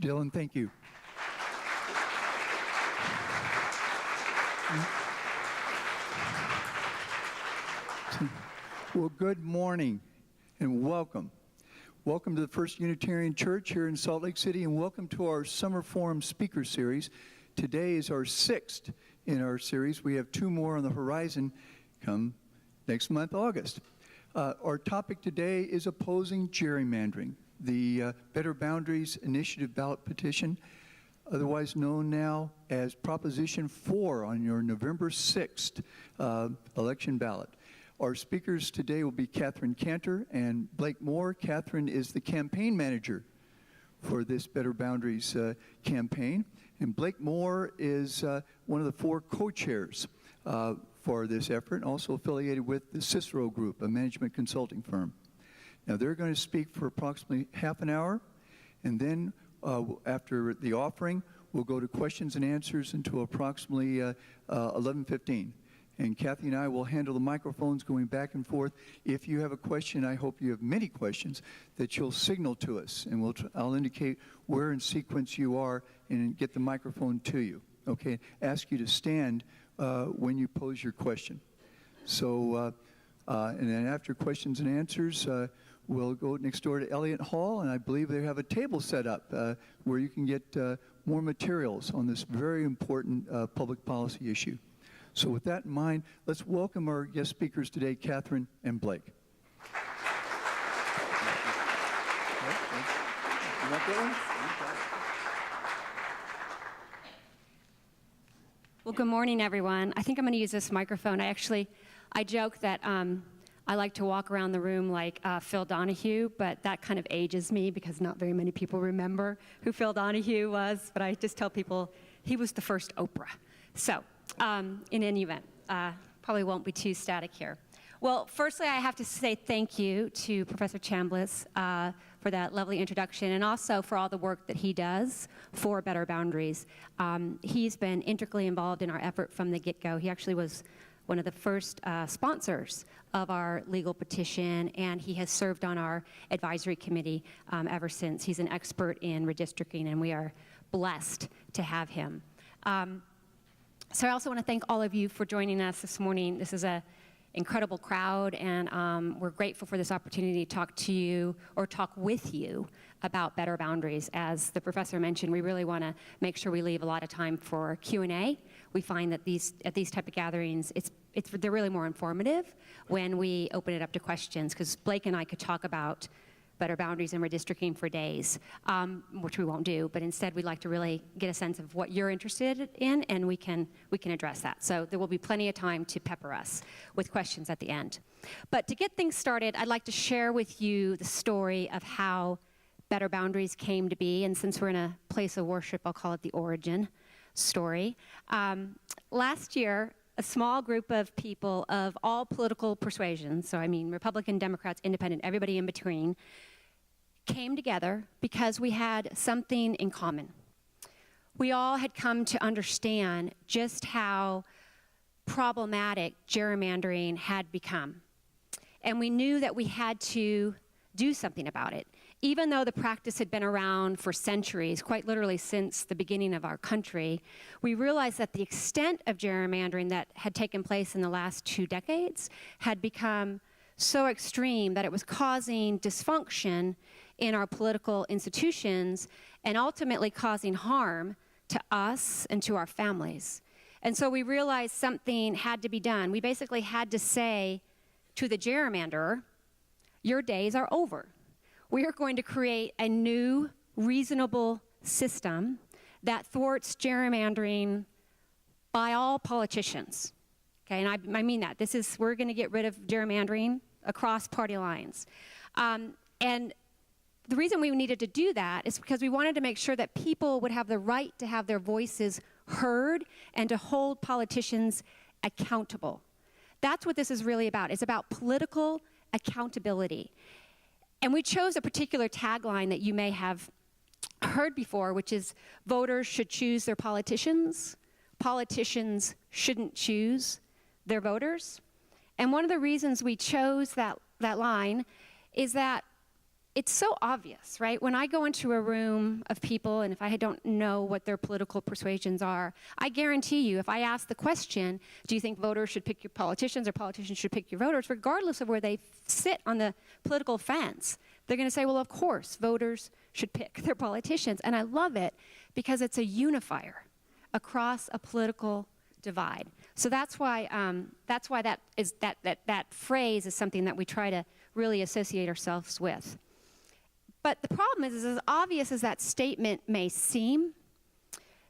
Dylan, thank you. Well, good morning and welcome. Welcome to the First Unitarian Church here in Salt Lake City, and welcome to our Summer Forum Speaker Series. Today is our 6th in our series. We have 2 more on the horizon come next month, August. Our topic today is opposing gerrymandering, the Better Boundaries Initiative ballot petition, otherwise known now as Proposition 4 on your November 6th election ballot. Our speakers today will be Kanter and Blake Moore. Catherine is the campaign manager for this Better Boundaries campaign, and Blake Moore is one of the 4 co-chairs for this effort, and also affiliated with the Cicero Group, a management consulting firm. Now, they're going to speak for approximately half an hour, and then after the offering, we'll go to questions and answers until approximately 11:15. And Kathy and I will handle the microphones going back and forth. If you have a question, I hope you have many questions, that you'll signal to us, and I'll indicate where in sequence you are and get the microphone to you. Okay, ask you to stand when you pose your question. So, and then after questions and answers, we'll go next door to Elliott Hall, and I believe they have a table set up where you can get more materials on this very important public policy issue. So with that in mind, let's welcome our guest speakers today, Catherine and Blake. Well, good morning, everyone. I think I'm going to use this microphone. I joke that I like to walk around the room like Phil Donahue, but that kind of ages me because not very many people remember who Phil Donahue was, but I just tell people he was the first Oprah. So, in any event, probably won't be too static here. Well, firstly, I have to say thank you to Professor Chambliss for that lovely introduction, and also for all the work that he does for Better Boundaries. He's been integrally involved in our effort from the get-go. He actually was one of the first sponsors of our legal petition, and he has served on our advisory committee ever since. He's an expert in redistricting, and we are blessed to have him. So I also want to thank all of you for joining us this morning. This is an incredible crowd, and we're grateful for this opportunity to talk to you or talk with you about Better Boundaries. As the professor mentioned, we really want to make sure we leave a lot of time for Q&A. We find that at these type of gatherings, they're really more informative when we open it up to questions, because Blake and I could talk about Better Boundaries and redistricting for days, which we won't do, but instead we'd like to really get a sense of what you're interested in, and we can address that. So there will be plenty of time to pepper us with questions at the end. But to get things started, I'd like to share with you the story of how Better Boundaries came to be, and since we're in a place of worship, I'll call it the origin story. Last year, a small group of people of all political persuasions, so I mean Republican, Democrats, Independent, everybody in between, came together because we had something in common. We all had come to understand just how problematic gerrymandering had become. And we knew that we had to do something about it. Even though the practice had been around for centuries, quite literally since the beginning of our country, we realized that the extent of gerrymandering that had taken place in the last 2 decades had become so extreme that it was causing dysfunction in our political institutions and ultimately causing harm to us and to our families. And so we realized something had to be done. We basically had to say to the gerrymanderer, your days are over. We are going to create a new, reasonable system that thwarts gerrymandering by all politicians. Okay, and I mean that. We're going to get rid of gerrymandering across party lines. And the reason we needed to do that is because we wanted to make sure that people would have the right to have their voices heard and to hold politicians accountable. That's what this is really about. It's about political accountability. And we chose a particular tagline that you may have heard before, which is voters should choose their politicians. Politicians shouldn't choose their voters. And one of the reasons we chose that line is that it's so obvious, right? When I go into a room of people, and if I don't know what their political persuasions are, I guarantee you, if I ask the question, do you think voters should pick your politicians or politicians should pick your voters, regardless of where they sit on the political fence, they're going to say, well, of course, voters should pick their politicians. And I love it because it's a unifier across a political divide. So that's why that phrase is something that we try to really associate ourselves with. But the problem is as obvious as that statement may seem,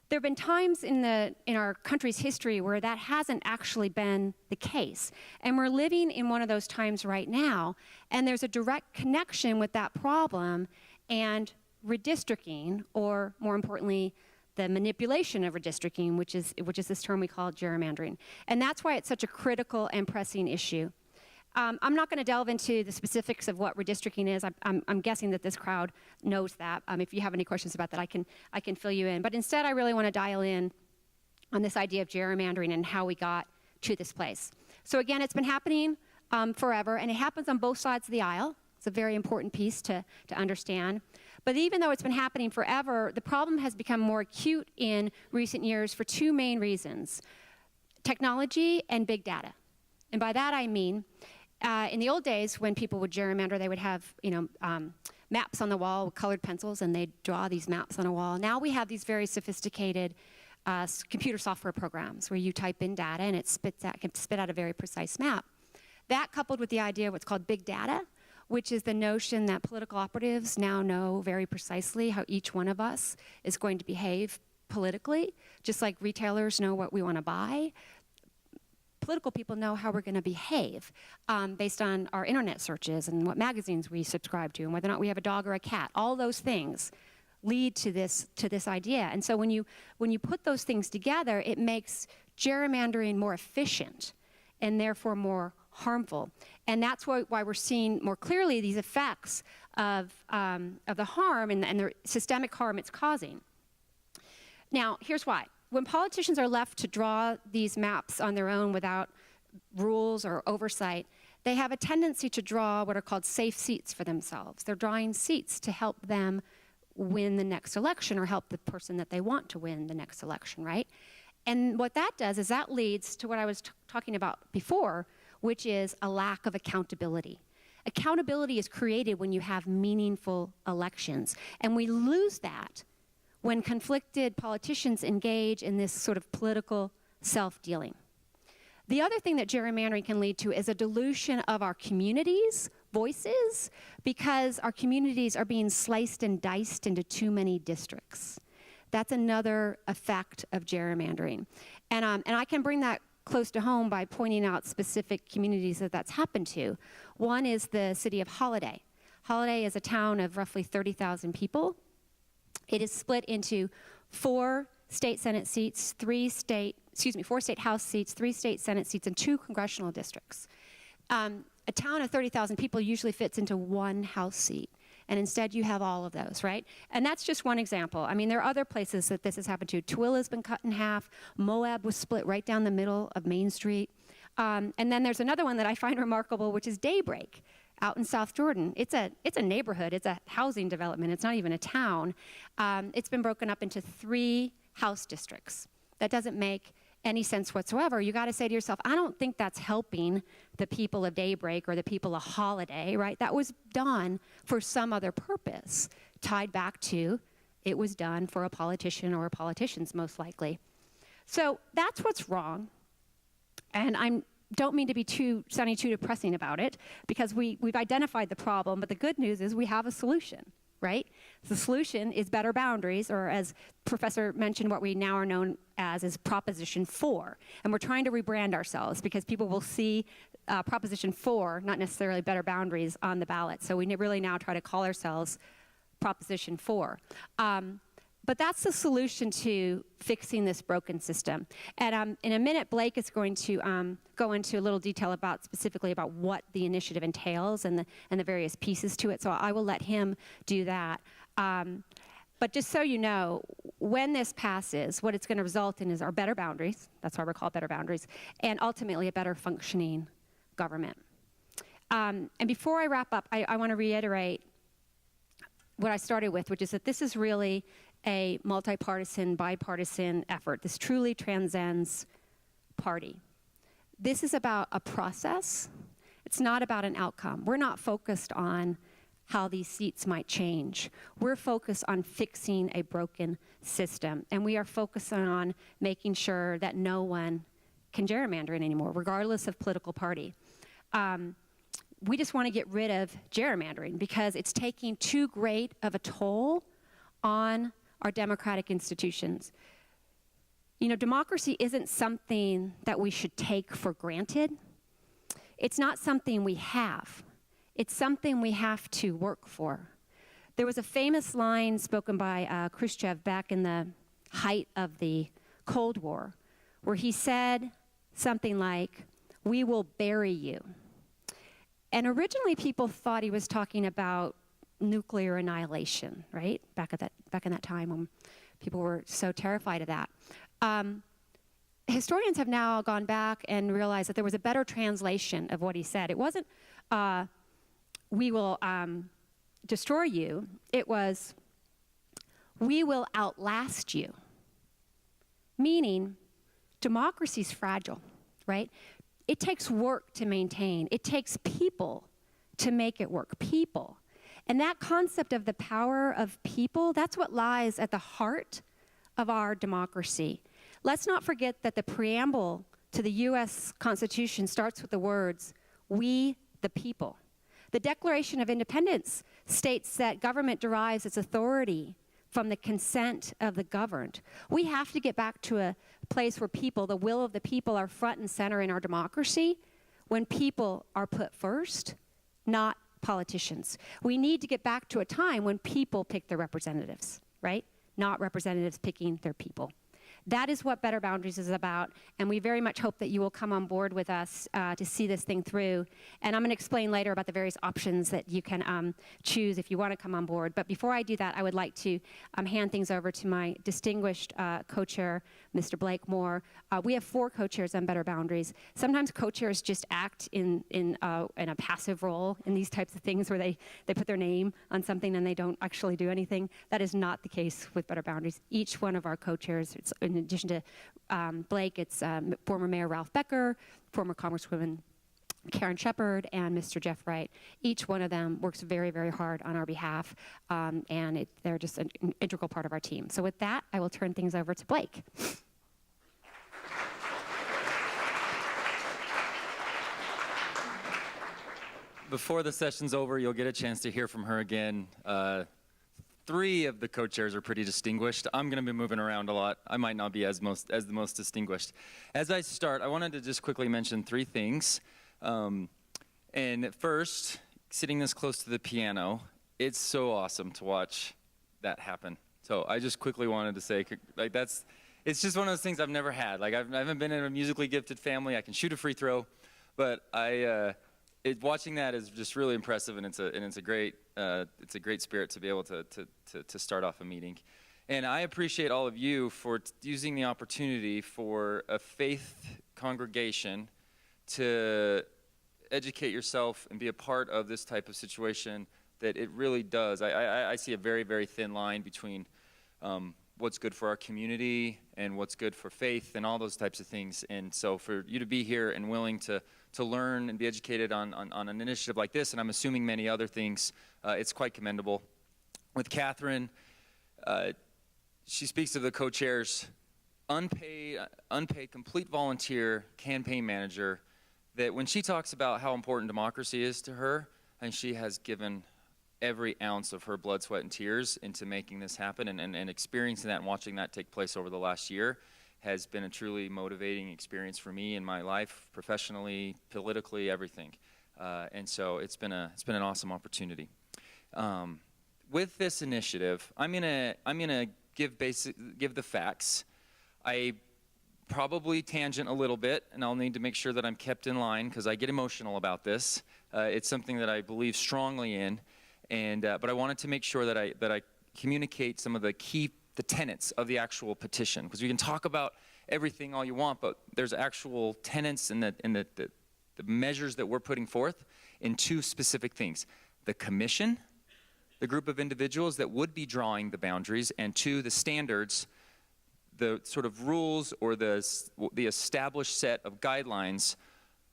there have been times in our country's history where that hasn't actually been the case. And we're living in one of those times right now, and there's a direct connection with that problem and redistricting, or more importantly, the manipulation of redistricting, which is this term we call gerrymandering. And that's why it's such a critical and pressing issue. I'm not going to delve into the specifics of what redistricting is. I'm guessing that this crowd knows that. If you have any questions about that, I can fill you in. But instead, I really want to dial in on this idea of gerrymandering and how we got to this place. So again, it's been happening forever, and it happens on both sides of the aisle. It's a very important piece to understand. But even though it's been happening forever, the problem has become more acute in recent years for two main reasons: technology and big data. And by that I mean, in the old days, when people would gerrymander, they would have, maps on the wall with colored pencils, and they'd draw these maps on a wall. Now we have these very sophisticated computer software programs where you type in data and it can spit out a very precise map. That, coupled with the idea of what's called big data, which is the notion that political operatives now know very precisely how each one of us is going to behave politically, just like retailers know what we want to buy. Political people know how we're going to behave based on our internet searches and what magazines we subscribe to and whether or not we have a dog or a cat. All those things lead to this idea. And so when you put those things together, it makes gerrymandering more efficient and therefore more harmful. And that's why we're seeing more clearly these effects of the harm and the systemic harm it's causing. Now, here's why. When politicians are left to draw these maps on their own without rules or oversight, they have a tendency to draw what are called safe seats for themselves. They're drawing seats to help them win the next election or help the person that they want to win the next election, right? And what that does is that leads to what I was talking about before, which is a lack of accountability. Accountability is created when you have meaningful elections, and we lose that when conflicted politicians engage in this sort of political self-dealing. The other thing that gerrymandering can lead to is a dilution of our communities' voices, because our communities are being sliced and diced into too many districts. That's another effect of gerrymandering. And I can bring that close to home by pointing out specific communities that's happened to. One is the city of Holiday. Holiday is a town of roughly 30,000 people. It is split into 4 state Senate seats, 4 state House seats, 3 state Senate seats, and 2 congressional districts. A town of 30,000 people usually fits into 1 House seat, and instead you have all of those, right? And that's just one example. I mean, there are other places that this has happened to. Tooele's been cut in half. Moab was split right down the middle of Main Street. And then there's another one that I find remarkable, which is Daybreak out in South Jordan. It's a neighborhood. It's a housing development. It's not even a town. It's been broken up into 3 House districts. That doesn't make any sense whatsoever. You got to say to yourself, I don't think that's helping the people of Daybreak or the people of Holiday, right? That was done for some other purpose, tied back to it was done for a politician or politicians, most likely. So that's what's wrong. And I don't mean to be sounding too depressing about it, because we've identified the problem, but the good news is we have a solution, right? The solution is better boundaries, or as Professor mentioned, what we now are known as is Proposition 4. And we're trying to rebrand ourselves because people will see Proposition 4, not necessarily better boundaries, on the ballot. So we really now try to call ourselves Proposition 4. But that's the solution to fixing this broken system. And in a minute, Blake is going to go into a little detail specifically about what the initiative entails and the various pieces to it. So I will let him do that. But just so you know, when this passes, what it's going to result in is our better boundaries. That's why we're called better boundaries, and ultimately a better functioning government. And before I wrap up, I want to reiterate what I started with, which is that this is really a multi-partisan, bipartisan effort. This truly transcends party. This is about a process. It's not about an outcome. We're not focused on how these seats might change. We're focused on fixing a broken system, and we are focusing on making sure that no one can gerrymander it anymore, regardless of political party. We just want to get rid of gerrymandering because it's taking too great of a toll on our democratic institutions. You know, democracy isn't something that we should take for granted. It's not something we have. It's something we have to work for. There was a famous line spoken by Khrushchev back in the height of the Cold War, where he said something like, "We will bury you." And originally people thought he was talking about nuclear annihilation, right? Back in that time when people were so terrified of that. Historians have now gone back and realized that there was a better translation of what he said. It wasn't, "We will destroy you." It was, "We will outlast you." Meaning, democracy's fragile, right? It takes work to maintain. It takes people to make it work. People. And that concept of the power of people, that's what lies at the heart of our democracy. Let's not forget that the preamble to the U.S. Constitution starts with the words, "We the people." The Declaration of Independence states that government derives its authority from the consent of the governed. We have to get back to a place where people, the will of the people, are front and center in our democracy, when people are put first, not politicians. We need to get back to a time when people pick their representatives, right? Not representatives picking their people. That is what Better Boundaries is about, and we very much hope that you will come on board with us to see this thing through. And I'm going to explain later about the various options that you can choose if you want to come on board. But before I do that, I would like to hand things over to my distinguished co-chair, Mr. Blake Moore. We have 4 co-chairs on Better Boundaries. Sometimes co-chairs just act in a passive role in these types of things where they put their name on something and they don't actually do anything. That is not the case with Better Boundaries. Each one of our co-chairs, in addition to Blake, it's former Mayor Ralph Becker, former Congresswoman Karen Shepard, and Mr. Jeff Wright. Each one of them works very, very hard on our behalf, and they're just an integral part of our team. So with that, I will turn things over to Blake. Before the session's over, you'll get a chance to hear from her again. 3 of the co-chairs are pretty distinguished. I'm going to be moving around a lot. I might not be as the most distinguished. As I start, I wanted to just quickly mention 3 things. And first, sitting this close to the piano, it's so awesome to watch that happen. So I just quickly wanted to say, like, it's just one of those things I've never had. Like, I haven't been in a musically gifted family. I can shoot a free throw, but watching that is just really impressive, and it's a great spirit to be able to start off a meeting. And I appreciate all of you for using the opportunity for a faith congregation to educate yourself and be a part of this type of situation. That it really does. I see a very, very thin line between what's good for our community and what's good for faith and all those types of things. And so for you to be here and willing to learn and be educated on an initiative like this, and I'm assuming many other things, it's quite commendable. With Catherine, she speaks of the co-chairs, unpaid, complete volunteer campaign manager, that when she talks about how important democracy is to her, and she has given every ounce of her blood, sweat, and tears into making this happen, and experiencing that and watching that take place over the last year has been a truly motivating experience for me in my life, professionally, politically, everything. And so it's been an awesome opportunity. With this initiative, I'm gonna give the facts. I probably tangent a little bit, and I'll need to make sure that I'm kept in line because I get emotional about this. It's something that I believe strongly in, and but I wanted to make sure that I communicate some of the tenets of the actual petition, because we can talk about everything all you want, but there's actual tenets and the measures that we're putting forth in 2 specific things: the commission the group of individuals that would be drawing the boundaries, and 2, the standards, the sort of rules or the established set of guidelines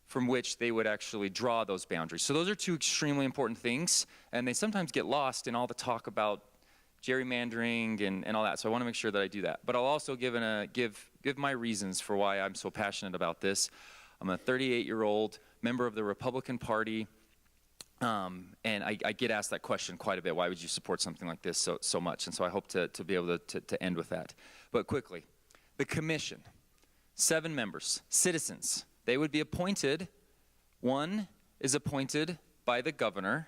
from which they would actually draw those boundaries. So those are 2 extremely important things, and they sometimes get lost in all the talk about gerrymandering and all that. So I want to make sure that I do that. But I'll also give my reasons for why I'm so passionate about this. I'm a 38-year-old member of the Republican Party, and I get asked that question quite a bit. Why would you support something like this so much? And so I hope to be able to end with that. But quickly, the commission, 7 members, citizens. They would be appointed. 1 is appointed by the governor,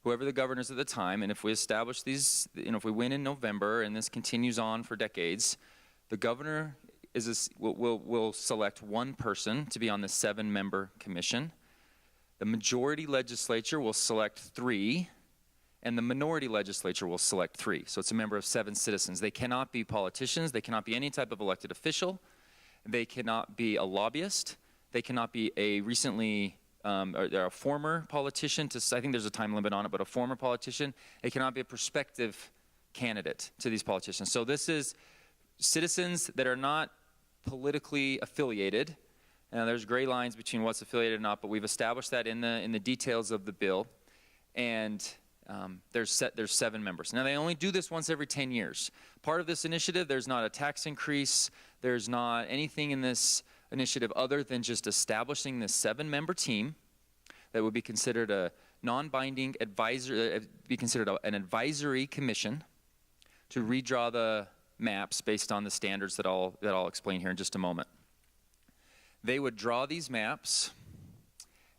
whoever the governor is at the time. And if we establish these, if we win in November and this continues on for decades, the governor will select 1 person to be on the 7-member commission. The majority legislature will select 3, and the minority legislature will select 3. So it's a member of 7 citizens. They cannot be politicians. They cannot be any type of elected official. They cannot be a lobbyist. They cannot be a recently, or a former politician. I think there's a time limit on it, but a former politician. They cannot be a prospective candidate to these politicians. So this is citizens that are not politically affiliated. Now there's gray lines between what's affiliated and not, but we've established that in the details of the bill. And there's 7 members. Now they only do this once every 10 years. Part of this initiative, there's not a tax increase. There's not anything in this initiative other than just establishing this 7-member team that would be considered a non-binding advisor, be considered an advisory commission to redraw the maps based on the standards that I'll explain here in just a moment. They would draw these maps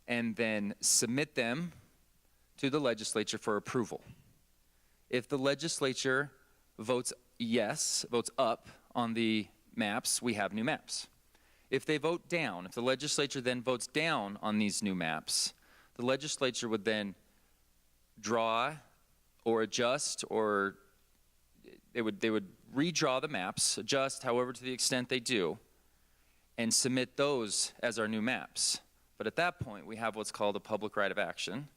and then submit them to the legislature for approval. If the legislature votes up on the maps, we have new maps. If they vote down, if the legislature then votes down on these new maps, the legislature would then draw or adjust, or they would redraw the maps, adjust however to the extent they do, and submit those as our new maps. But at that point, we have what's called a public right of action,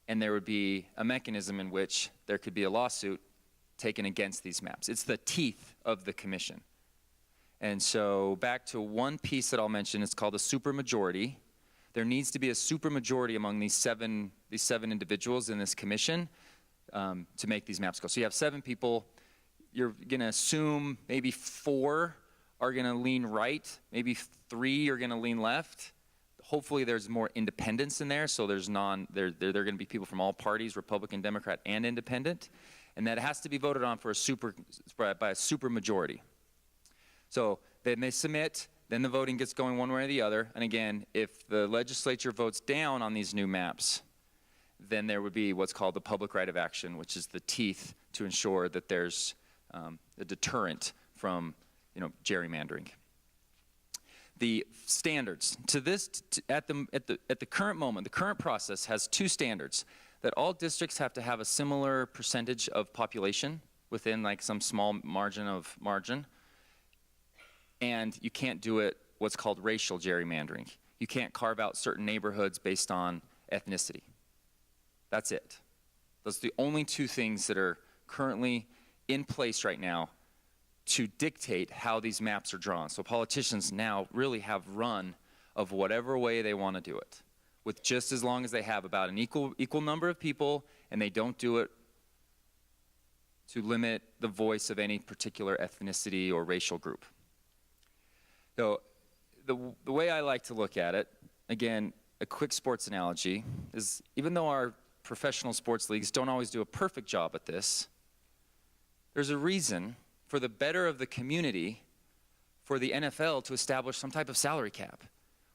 and there would be a mechanism in which there could be a lawsuit taken against these maps. It's the teeth of the commission. And so back to one piece that I'll mention, it's called a supermajority. There needs to be a supermajority among these seven individuals in this commission to make these maps go. So you have 7 people. You're going to assume maybe 4 are going to lean right, maybe 3 are going to lean left. Hopefully there's more independence in there, so there are going to be people from all parties, Republican, Democrat, and independent, and that has to be voted on by a supermajority. So then they submit, then the voting gets going one way or the other, and again, if the legislature votes down on these new maps, then there would be what's called the public right of action, which is the teeth to ensure that there's a deterrent from gerrymandering. The standards at the current moment, the current process has 2 standards: that all districts have to have a similar percentage of population within like some small margin, and you can't do it what's called racial gerrymandering. You can't carve out certain neighborhoods based on ethnicity. That's it. Those are the only 2 things that are currently in place right now to dictate how these maps are drawn. So politicians now really have run of whatever way they want to do it, with just as long as they have about an equal number of people, and they don't do it to limit the voice of any particular ethnicity or racial group. So the way I like to look at it, again, a quick sports analogy, is even though our professional sports leagues don't always do a perfect job at this, there's a reason, for the better of the community, for the NFL to establish some type of salary cap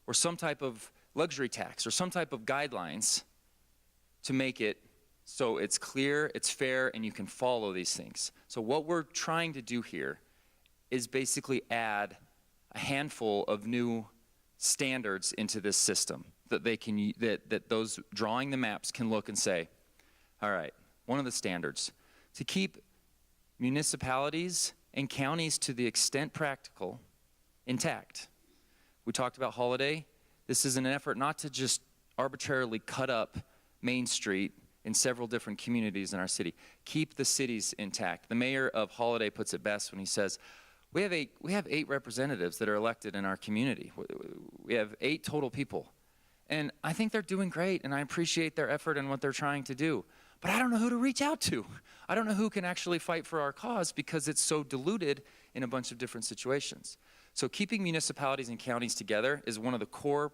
or some type of luxury tax or some type of guidelines to make it so it's clear, it's fair, and you can follow these things. So what we're trying to do here is basically add a handful of new standards into this system that that those drawing the maps can look and say, all right, one of the standards, to keep municipalities and counties, to the extent practical, intact. We talked about holiday. This is an effort not to just arbitrarily cut up Main Street in several different communities in our city. Keep the cities intact. The mayor of Holiday puts it best when he says, we have 8 representatives that are elected in our community. We have 8 total people. And I think they're doing great, and I appreciate their effort and what they're trying to do. But I don't know who to reach out to. I don't know who can actually fight for our cause because it's so diluted in a bunch of different situations. So keeping municipalities and counties together is one of the core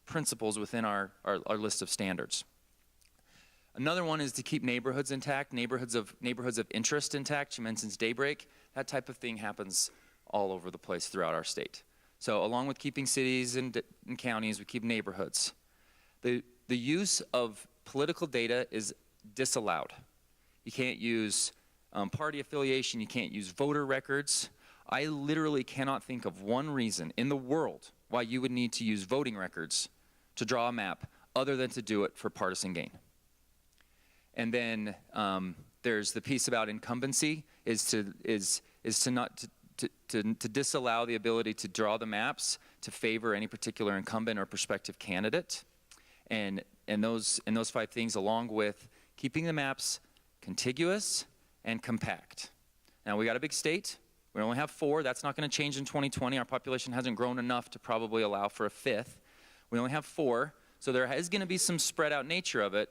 principles within our list of standards. Another one is to keep neighborhoods intact, neighborhoods of interest intact. She mentions daybreak. That type of thing happens all over the place throughout our state. So along with keeping cities and counties, we keep neighborhoods. The use of political data is disallowed. You can't use party affiliation. You can't use voter records. I literally cannot think of one reason in the world why you would need to use voting records to draw a map other than to do it for partisan gain. And then there's the piece about incumbency is to disallow the ability to draw the maps to favor any particular incumbent or prospective candidate. And those 5 things, along with keeping the maps contiguous and compact. Now, we got a big state. We only have 4. That's not going to change in 2020. Our population hasn't grown enough to probably allow for a 5th. We only have 4, so there is going to be some spread out nature of it.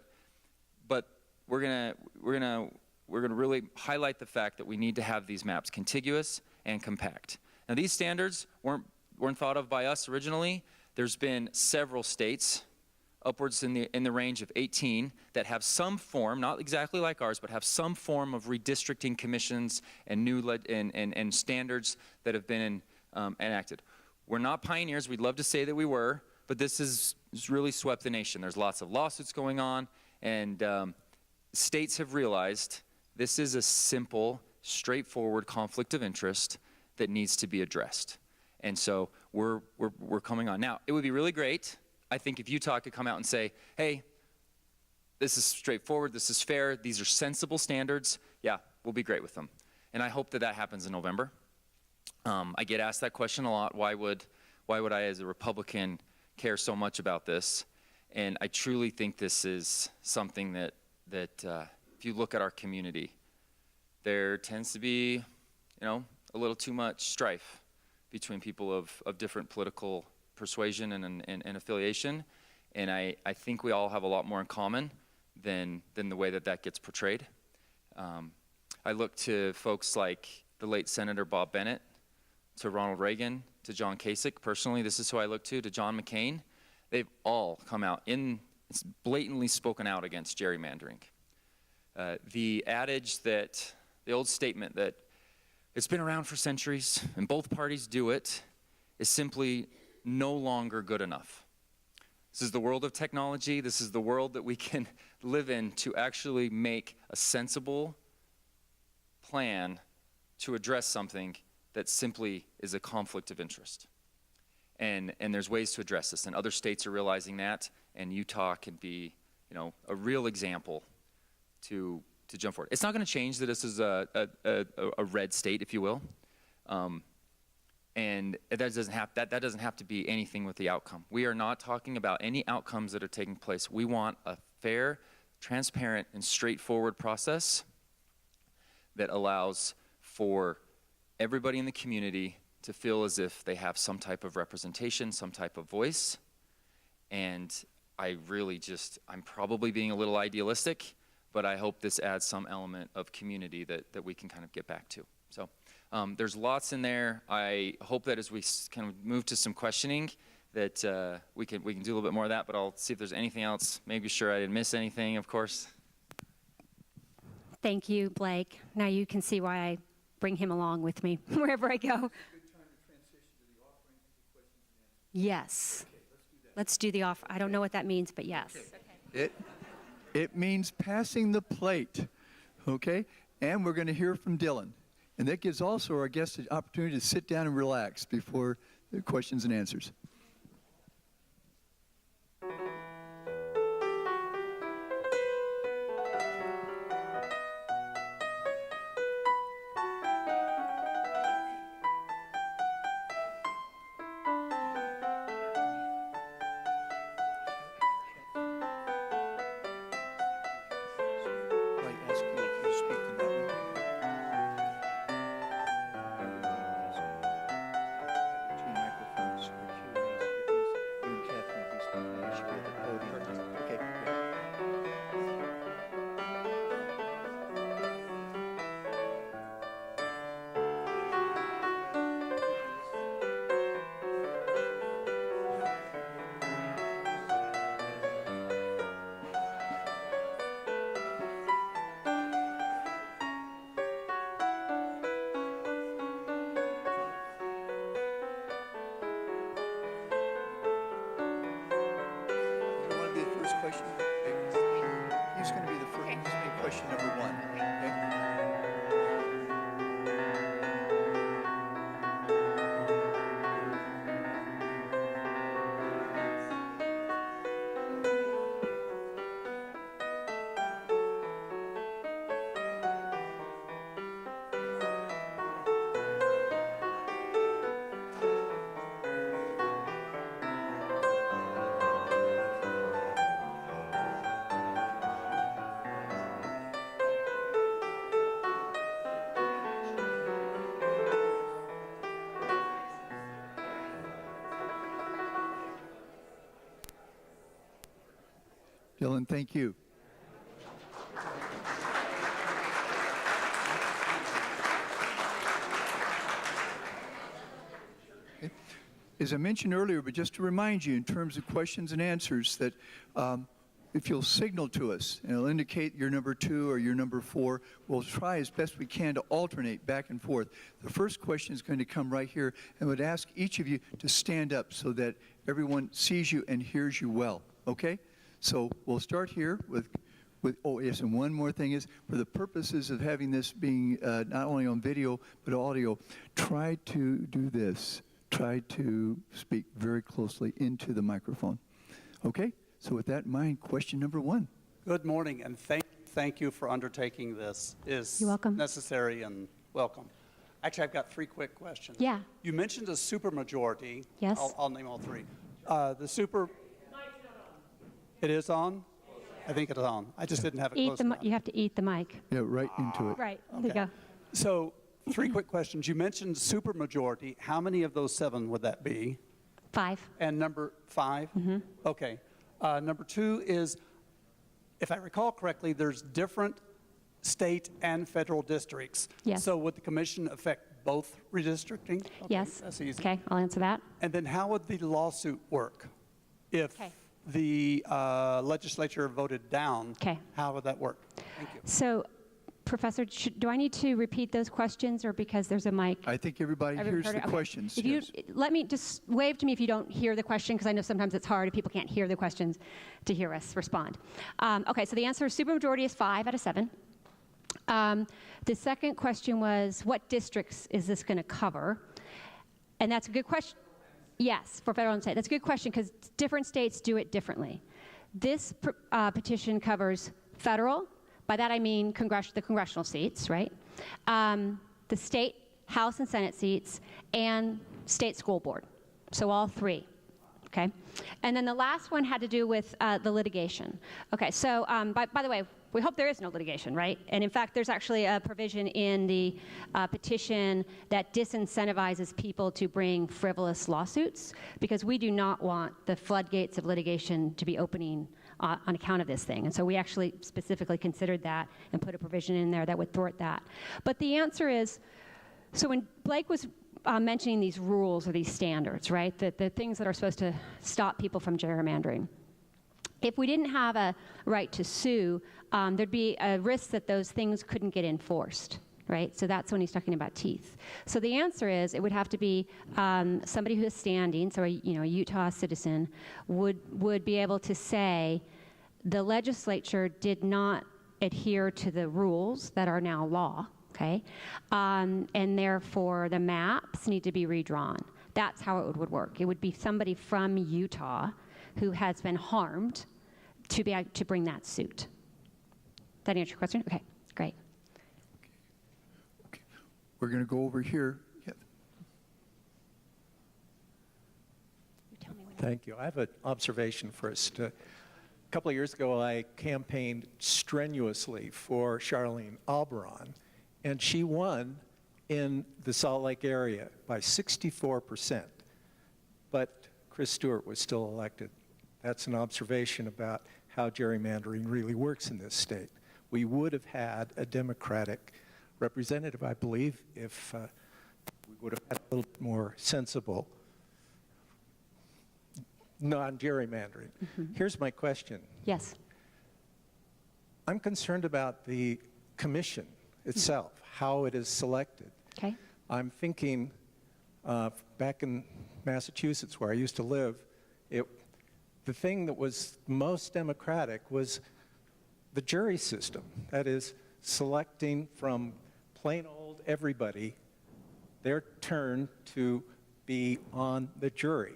But we're gonna really highlight the fact that we need to have these maps contiguous and compact. Now, these standards weren't thought of by us originally. There's been several states, upwards in the range of 18, that have some form, not exactly like ours, but have some form of redistricting commissions and and standards that have been enacted. We're not pioneers. We'd love to say that we were, but this has really swept the nation. There's lots of lawsuits going on, and states have realized this is a simple, straightforward conflict of interest that needs to be addressed. And so we're coming on. Now, it would be really great, I think, if Utah could come out and say, hey, this is straightforward, this is fair, these are sensible standards. Yeah, we'll be great with them. And I hope that happens in November. I get asked that question a lot. Why would I, as a Republican, care so much about this? And I truly think this is something that if you look at our community, there tends to be, a little too much strife between people of different political persuasion and affiliation. And I think we all have a lot more in common than the way that gets portrayed. I look to folks like the late Senator Bob Bennett, to Ronald Reagan, to John Kasich. Personally, this is who I look to John McCain. They've all come out it's blatantly spoken out against gerrymandering. The old statement that it's been around for centuries and both parties do it is simply no longer good enough. This is the world of technology. This is the world that we can live in to actually make a sensible plan to address something that simply is a conflict of interest. And there's ways to address this, and other states are realizing that, and Utah can be, a real example to jump forward. It's not going to change that this is a red state, if you will, and that doesn't have to be anything with the outcome. We are not talking about any outcomes that are taking place. We want a fair, transparent, and straightforward process that allows for everybody in the community to feel as if they have some type of representation, some type of voice. And I'm probably being a little idealistic, but I hope this adds some element of community that we can kind of get back to. So there's lots in there. I hope that as we kind of move to some questioning, that we can do a little bit more of that, but I'll see if there's anything else. Maybe sure I didn't miss anything, of course. Thank you, Blake. Now you can see why I bring him along with me wherever I go. Yes. Let's do the offer. I don't know what that means, but yes. Okay. It means passing the plate, okay? And we're going to hear from Dylan. And that gives also our guests the opportunity to sit down and relax before the questions and answers. question. He's going to be the first. He's going to be question number one. Okay? Dylan, thank you. Okay. As I mentioned earlier, but just to remind you in terms of questions and answers that if you'll signal to us and it'll indicate your number 2 or your number 4, we'll try as best we can to alternate back and forth. The first question is going to come right here and would ask each of you to stand up so that everyone sees you and hears you well, okay? So we'll start here with oh yes, and one more thing is, for the purposes of having this being not only on video but audio, try to do this. Try to speak very closely into the microphone. Okay? So with that in mind, question number 1. Good morning, and thank you for undertaking this. You're welcome. Necessary and welcome. Actually, I've got 3 quick questions. Yeah. You mentioned a supermajority. Yes. I'll name all 3. It is on? I think it's on. I just didn't have it close enough. You have to eat the mic. Yeah, right into it. Right. There you go. So 3 quick questions. You mentioned supermajority. How many of those 7 would that be? 5. And number 5? Mm-hmm. Okay. Number 2 is, if I recall correctly, there's different state and federal districts. Yes. So would the commission affect both redistricting? Okay, Yes. That's easy. Okay, I'll answer that. And then how would the lawsuit work? If Okay. the legislature voted down, Okay. how would that work? Thank you. So, Professor, do I need to repeat those questions, or because there's a mic? I think everybody Everyone hears heard the it? Okay. questions. If you Yes. let me just wave to me if you don't hear the question, because I know sometimes it's hard if people can't hear the questions to hear us respond. Okay, so the answer is supermajority is 5 out of 7. The second question was, what districts is this going to cover? And that's a good question. Yes, for federal and state. That's a good question because different states do it differently. This petition covers federal. By that I mean the congressional seats, right? The state House and Senate seats, and state school board. So all 3, okay? And then the last one had to do with the litigation. Okay, so by the way, we hope there is no litigation, right? And in fact, there's actually a provision in the petition that disincentivizes people to bring frivolous lawsuits, because we do not want the floodgates of litigation to be opening on account of this thing. And so we actually specifically considered that and put a provision in there that would thwart that. But the answer is, so when Blake was mentioning these rules or these standards, right, the things that are supposed to stop people from gerrymandering, if we didn't have a right to sue, there'd be a risk that those things couldn't get enforced, right? So that's when he's talking about teeth. So the answer is it would have to be somebody who is standing, so a Utah citizen would be able to say the legislature did not adhere to the rules that are now law, okay? And therefore the maps need to be redrawn. That's how it would work. It would be somebody from Utah who has been harmed to be able to bring that suit. That answer your question? Okay, great. Okay. We're going to go over here. Yeah. Thank you. I have an observation first. A couple of years ago, I campaigned strenuously for Charlene Alberon, and she won in the Salt Lake area by 64%. But Chris Stewart was still elected. That's an observation about how gerrymandering really works in this state. We would have had a Democratic representative, I believe, if we would have had a little bit more sensible non-gerrymandering. Mm-hmm. Here's my question. Yes. I'm concerned about the commission itself, how it is selected. Okay. I'm thinking back in Massachusetts, where I used to live, the thing that was most democratic was the jury system. That is, selecting from plain old everybody their turn to be on the jury.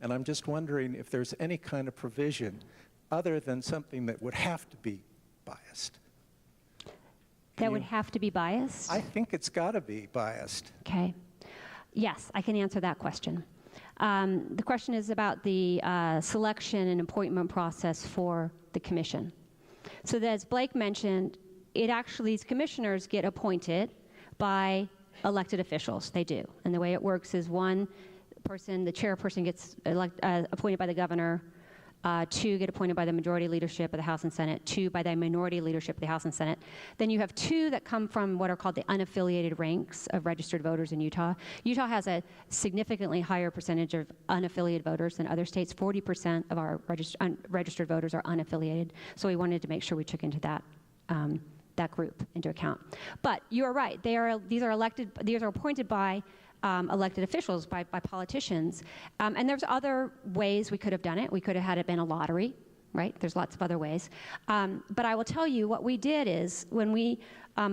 And I'm just wondering if there's any kind of provision other than something that would have to be biased. That would have to be biased? I think it's got to be biased. Okay. Yes, I can answer that question. The question is about the selection and appointment process for the commission. So that, as Blake mentioned, these commissioners get appointed by elected officials. They do. And the way it works is one person, the chairperson, gets appointed by the governor. Two get appointed by the majority leadership of the House and Senate, two by the minority leadership of the House and Senate. Then you have two that come from what are called the unaffiliated ranks of registered voters in Utah. Utah has a significantly higher percentage of unaffiliated voters than other states. 40% of our registered voters are unaffiliated. So we wanted to make sure we took into that group into account. But you are right. These are appointed by elected officials, by politicians. And there's other ways we could have done it. We could have had it been a lottery, right? There's lots of other ways. But I will tell you what we did is when we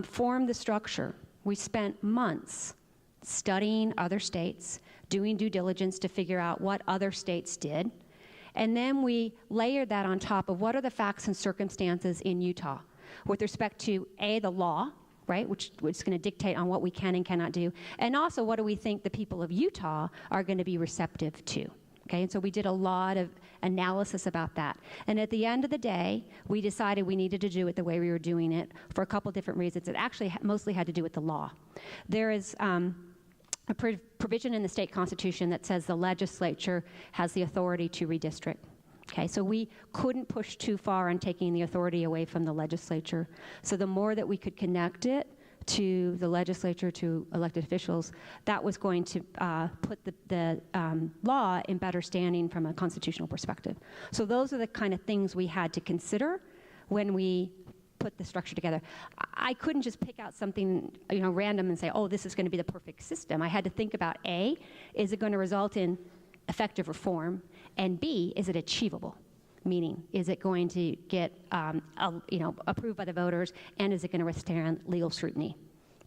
formed the structure, we spent months studying other states, doing due diligence to figure out what other states did. And then we layered that on top of what are the facts and circumstances in Utah with respect to, A, the law, right, which is going to dictate on what we can and cannot do, and also what do we think the people of Utah are going to be receptive to. Okay, and so we did a lot of analysis about that. And at the end of the day, we decided we needed to do it the way we were doing it for a couple different reasons. It actually mostly had to do with the law. There is a provision in the state constitution that says the legislature has the authority to redistrict. Okay, so we couldn't push too far on taking the authority away from the legislature. So the more that we could connect it to the legislature, to elected officials, that was going to put the law in better standing from a constitutional perspective. So those are the kind of things we had to consider when we put the structure together. I couldn't just pick out something, random and say, oh, this is going to be the perfect system. I had to think about, A, is it going to result in effective reform? And B, is it achievable? Meaning, is it going to get approved by the voters, and is it going to withstand legal scrutiny?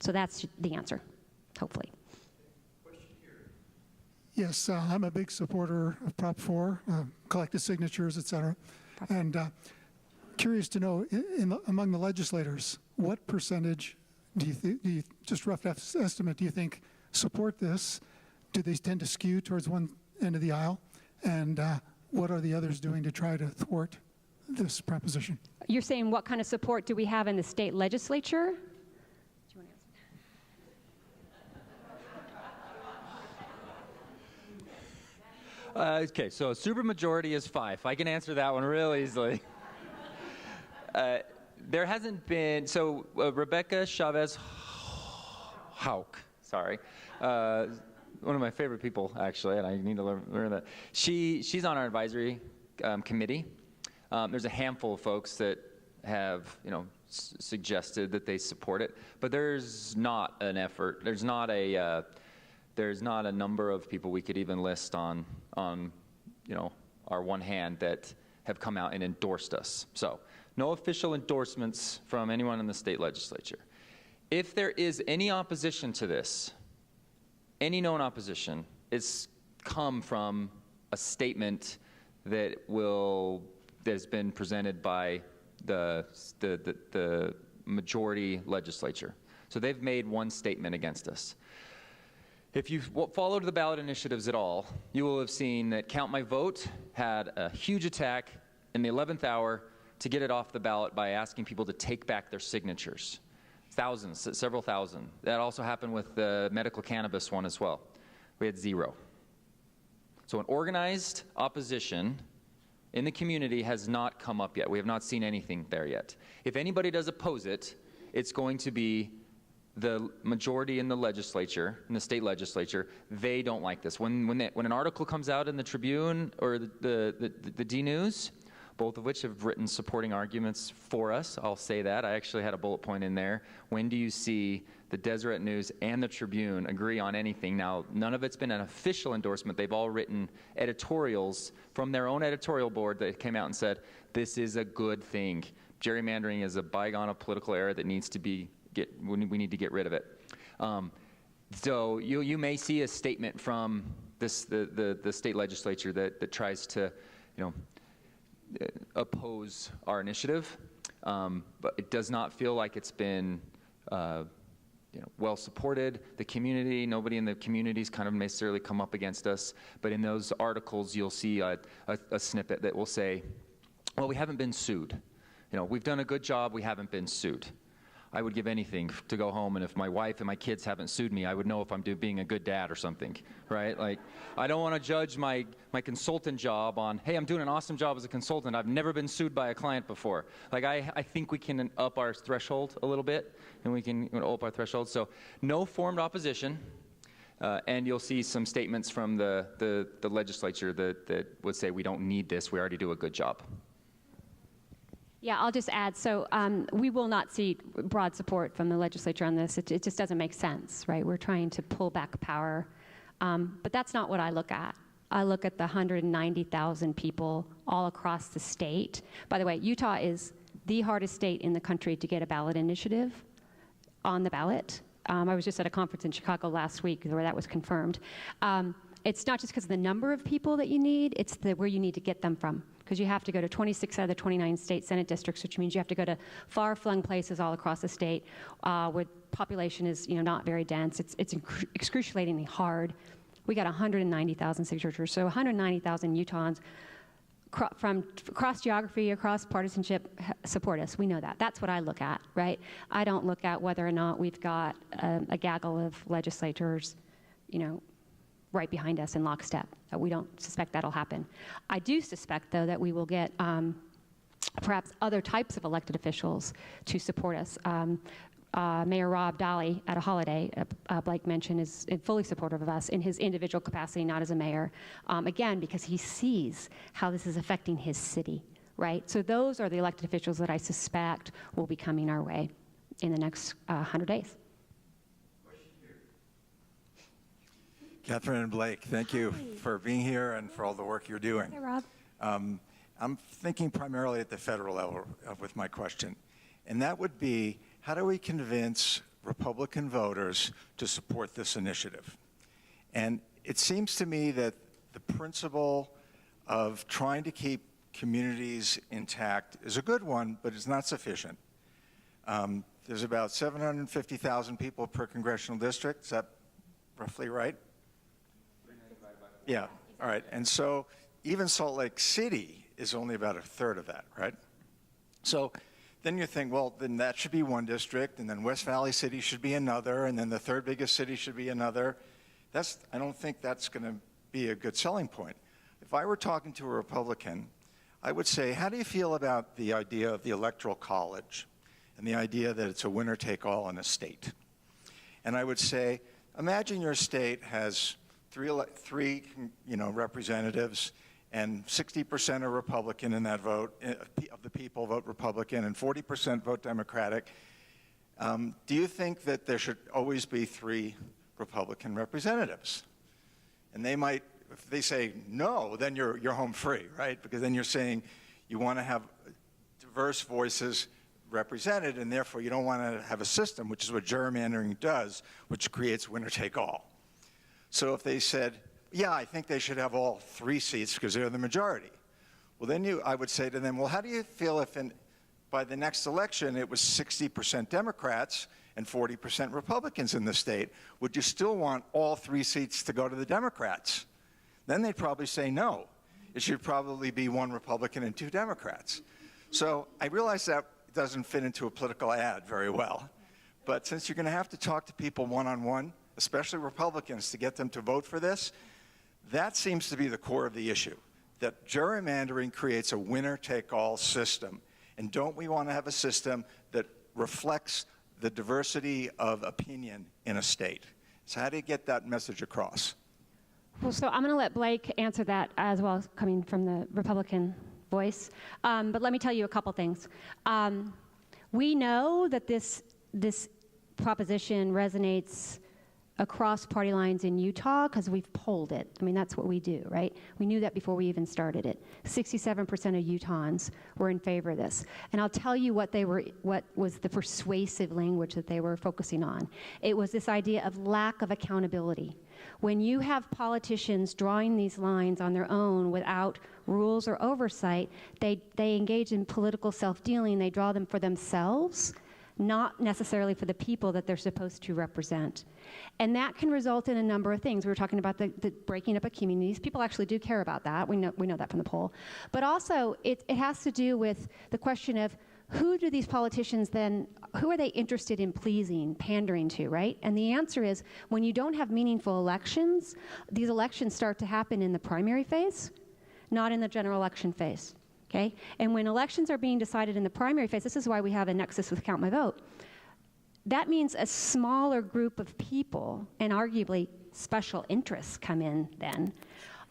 So that's the answer, hopefully. Yes, I'm a big supporter of Prop 4, collected signatures, et cetera. And curious to know, among the legislators, what percentage do you just rough estimate, do you think support this? Do they tend to skew towards one end of the aisle? And what are the others doing to try to thwart this proposition? You're saying what kind of support do we have in the state legislature? Do you want to answer? Okay, so a supermajority is 5. I can answer that one real easily. There hasn't been, Rebecca Chavez Hauk, sorry, one of my favorite people, actually, and I need to learn that. She's on our advisory committee. There's a handful of folks that have, suggested that they support it, but there's not an effort. There's not a number of people we could even list on our one hand that have come out and endorsed us. So, no official endorsements from anyone in the state legislature. If there is any opposition to this, any known opposition, it's come from a statement that has been presented by the majority legislature. So they've made one statement against us. If you've followed the ballot initiatives at all, you will have seen that Count My Vote had a huge attack in the 11th hour to get it off the ballot by asking people to take back their signatures. Thousands, several thousand. That also happened with the medical cannabis one as well. We had 0. So an organized opposition in the community has not come up yet. We have not seen anything there yet. If anybody does oppose it, it's going to be the majority in the legislature, in the state legislature. They don't like this. When an article comes out in the Tribune or the D-News, both of which have written supporting arguments for us, I'll say that. I actually had a bullet point in there. When do you see the Deseret News, and the Tribune agree on anything. Now, none of it's been an official endorsement. They've all written editorials from their own editorial board that came out and said, this is a good thing. Gerrymandering is a bygone of political era that needs to be, we need to get rid of it. So you may see a statement from the state legislature that tries to, oppose our initiative, but it does not feel like it's been well supported. The community, nobody in the community's kind of necessarily come up against us, but in those articles you'll see a snippet that will say, well, we haven't been sued. We've done a good job, we haven't been sued. I would give anything to go home, and if my wife and my kids haven't sued me, I would know if I'm being a good dad or something, right? Like, I don't want to judge my consultant job on, hey, I'm doing an awesome job as a consultant. I've never been sued by a client before. Like, I think we can up our threshold a little bit, and we can up our threshold. So no formed opposition, and you'll see some statements from the legislature that would say we don't need this. We already do a good job. Yeah, I'll just add, so we will not see broad support from the legislature on this. It just doesn't make sense, right? We're trying to pull back power. But that's not what I look at. I look at the 190,000 people all across the state. By the way, Utah is the hardest state in the country to get a ballot initiative on the ballot. I was just at a conference in Chicago last week where that was confirmed. It's not just because of the number of people that you need, it's where you need to get them from. Because you have to go to 26 out of the 29 state Senate districts, which means you have to go to far-flung places all across the state where population is not very dense. It's excruciatingly hard. We got 190,000 signatures, so 190,000 Utahns from across geography, across partisanship, support us. We know that. That's what I look at, right? I don't look at whether or not we've got a gaggle of legislators, right behind us in lockstep. We don't suspect that'll happen. I do suspect, though, that we will get perhaps other types of elected officials to support us. Mayor Rob Daly at a holiday, Blake mentioned, is fully supportive of us in his individual capacity, not as a mayor. Again, because he sees how this is affecting his city, right? So those are the elected officials that I suspect will be coming our way in the next 100 days. Kanter and Blake, thank you for being here and for all the work you're doing. Hey, Rob. I'm thinking primarily at the federal level with my question, and that would be, how do we convince Republican voters to support this initiative? And it seems to me that the principle of trying to keep communities intact is a good one, but it's not sufficient. There's about 750,000 people per congressional district. Is that roughly right? Yeah, all right. And so even Salt Lake City is only about a third of that, right? So then you think, well, then that should be one district, and then West Valley City should be another, and then the third biggest city should be another. I don't think that's going to be a good selling point. If I were talking to a Republican, I would say, how do you feel about the idea of the Electoral College and the idea that it's a winner-take-all in a state? And I would say, imagine your state has three representatives, and 60% are Republican in that vote, of the people vote Republican, and 40% vote Democratic. Do you think that there should always be 3 Republican representatives? And they might, if they say no, then you're home free, right? Because then you're saying you want to have diverse voices represented, and therefore you don't want to have a system, which is what gerrymandering does, which creates winner-take-all. So if they said, yeah, I think they should have all 3 seats because they're the majority, well, then I would say to them, well, how do you feel if by the next election it was 60% Democrats and 40% Republicans in the state? Would you still want all 3 seats to go to the Democrats? Then they'd probably say no. It should probably be 1 Republican and 2 Democrats. So I realize that doesn't fit into a political ad very well. But since you're going to have to talk to people one-on-one, especially Republicans, to get them to vote for this, that seems to be the core of the issue, that gerrymandering creates a winner-take-all system. And don't we want to have a system that reflects the diversity of opinion in a state? So how do you get that message across? Well, so I'm going to let Blake answer that as well, coming from the Republican voice. But let me tell you a couple things. We know that this proposition resonates across party lines in Utah because we've polled it. I mean, that's what we do, right? We knew that before we even started it. 67% of Utahns were in favor of this. And I'll tell you what was the persuasive language that they were focusing on. It was this idea of lack of accountability. When you have politicians drawing these lines on their own without rules or oversight, they engage in political self-dealing. They draw them for themselves, not necessarily for the people that they're supposed to represent. And that can result in a number of things. We were talking about the breaking up of communities. People actually do care about that. We know that from the poll. But also, it has to do with the question of who do these politicians then, who are they interested in pleasing, pandering to, right? And the answer is, when you don't have meaningful elections, these elections start to happen in the primary phase, not in the general election phase. Okay? And when elections are being decided in the primary phase, this is why we have a nexus with Count My Vote. That means a smaller group of people, and arguably special interests come in then,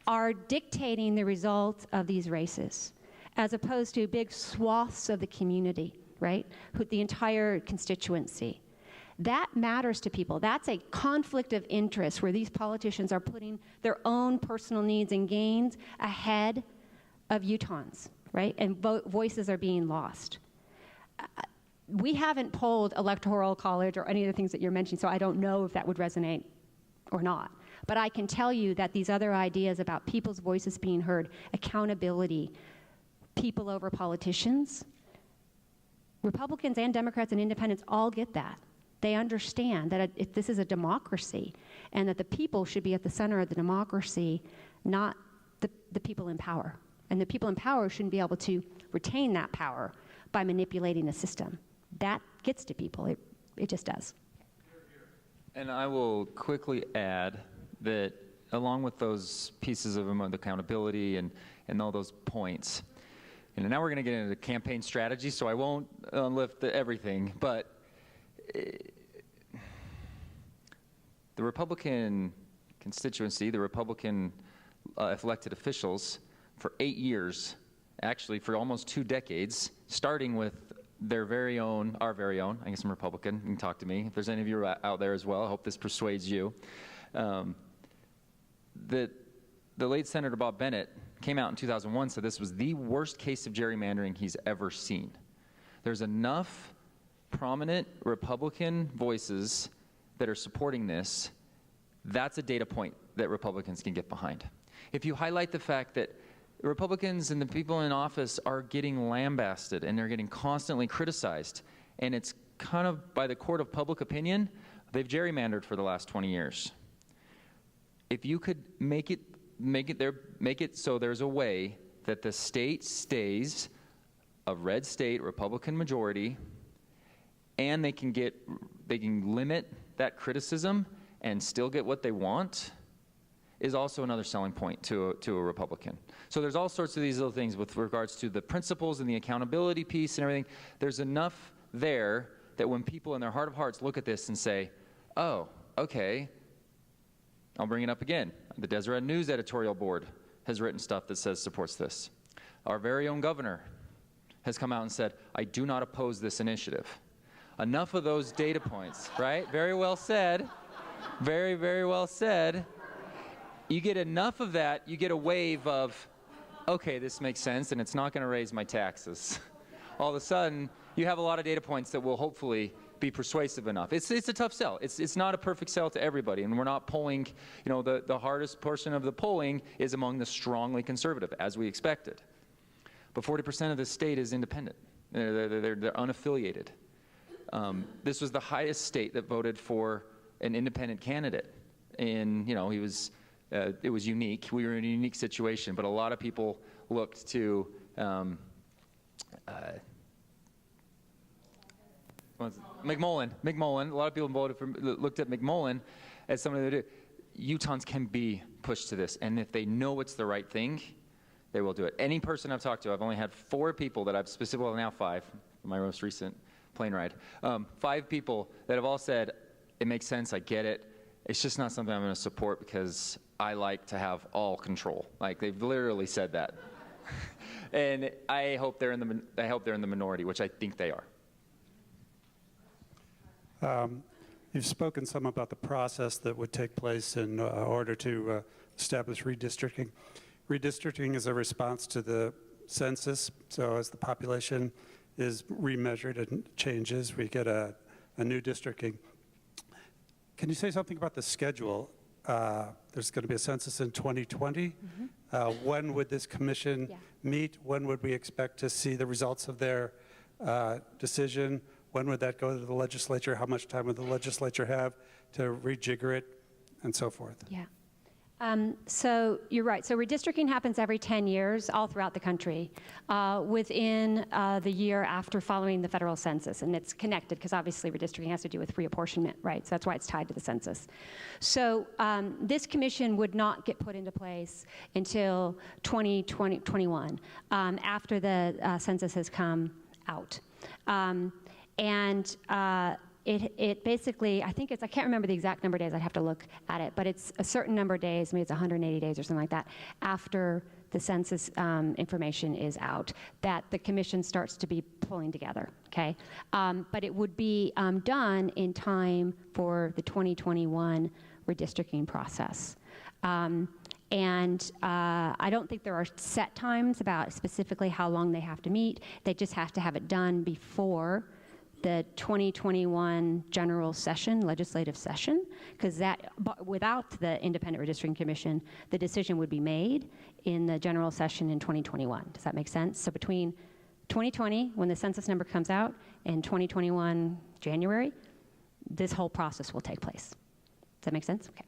are dictating the results of these races, as opposed to big swaths of the community, right? The entire constituency. That matters to people. That's a conflict of interest where these politicians are putting their own personal needs and gains ahead of Utahns. Right? And voices are being lost. We haven't polled Electoral College or any of the things that you're mentioning, so I don't know if that would resonate or not. But I can tell you that these other ideas about people's voices being heard, accountability, people over politicians, Republicans and Democrats and independents all get that. They understand that if this is a democracy and that the people should be at the center of the democracy, not the people in power. And the people in power shouldn't be able to retain that power by manipulating the system. That gets to people. It just does. And I will quickly add that along with those pieces of accountability and all those points, and now we're going to get into campaign strategy, so I won't lift everything, but the Republican constituency, the Republican elected officials, for 8 years, actually for almost 2 decades, starting with our very own, I guess I'm Republican, you can talk to me. If there's any of you out there as well, I hope this persuades you. The late Senator Bob Bennett came out in 2001, said this was the worst case of gerrymandering he's ever seen. There's enough prominent Republican voices that are supporting this. That's a data point that Republicans can get behind. If you highlight the fact that Republicans and the people in office are getting lambasted and they're getting constantly criticized, and it's kind of by the court of public opinion, they've gerrymandered for the last 20 years. If you could make it so there's a way that the state stays a red state, Republican majority, and they can limit that criticism and still get what they want, is also another selling point to a Republican. So there's all sorts of these little things with regards to the principles and the accountability piece and everything. There's enough there that when people in their heart of hearts look at this and say, oh, okay, I'll bring it up again. The Deseret News editorial board has written stuff that supports this. Our very own governor has come out and said, I do not oppose this initiative. Enough of those data points, right? Very well said. Very, very well said. You get enough of that, you get a wave of, okay, this makes sense, and it's not going to raise my taxes. All of a sudden, you have a lot of data points that will hopefully be persuasive enough. It's a tough sell. It's not a perfect sell to everybody, and we're not polling, the hardest portion of the polling is among the strongly conservative, as we expected. But 40% of the state is independent. They're unaffiliated. This was the highest state that voted for an independent candidate, and it was unique. We were in a unique situation, but a lot of people looked to McMullen. A lot of people looked at McMullen as somebody that Utahns can be pushed to this, and if they know it's the right thing, they will do it. Any person I've talked to, I've only had 4 people that I've specifically, now 5, my most recent plane ride, 5 people that have all said, it makes sense, I get it. It's just not something I'm going to support because I like to have all control. Like, they've literally said that. And I hope they're in the minority, which I think they are. You've spoken some about the process that would take place in order to establish redistricting. Redistricting is a response to the census. So as the population is remeasured and changes, we get a new districting. Can you say something about the schedule? There's going to be a census in 2020. When would this commission meet? When would we expect to see the results of their decision? When would that go to the legislature? How much time would the legislature have to rejigger it, and so forth? Yeah. So you're right. So redistricting happens every 10 years all throughout the country within the year after following the federal census. And it's connected because obviously redistricting has to do with reapportionment, right? So that's why it's tied to the census. So this commission would not get put into place until 2021 after the census has come out. It basically, I think it's, I can't remember the exact number of days, I'd have to look at it, but it's a certain number of days, maybe it's 180 days or something like that, after the census information is out, that the commission starts to be pulling together, okay? But it would be done in time for the 2021 redistricting process. I don't think there are set times about specifically how long they have to meet. They just have to have it done before the 2021 general session, legislative session, because that, without the Independent Redistricting Commission, the decision would be made in the general session in 2021. Does that make sense? So between 2020, when the census number comes out, and 2021 January, this whole process will take place. Does that make sense? Okay.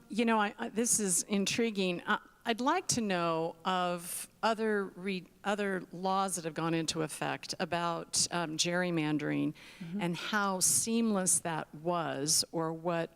You know, this is intriguing. I'd like to know of other laws that have gone into effect about gerrymandering and how seamless that was, or what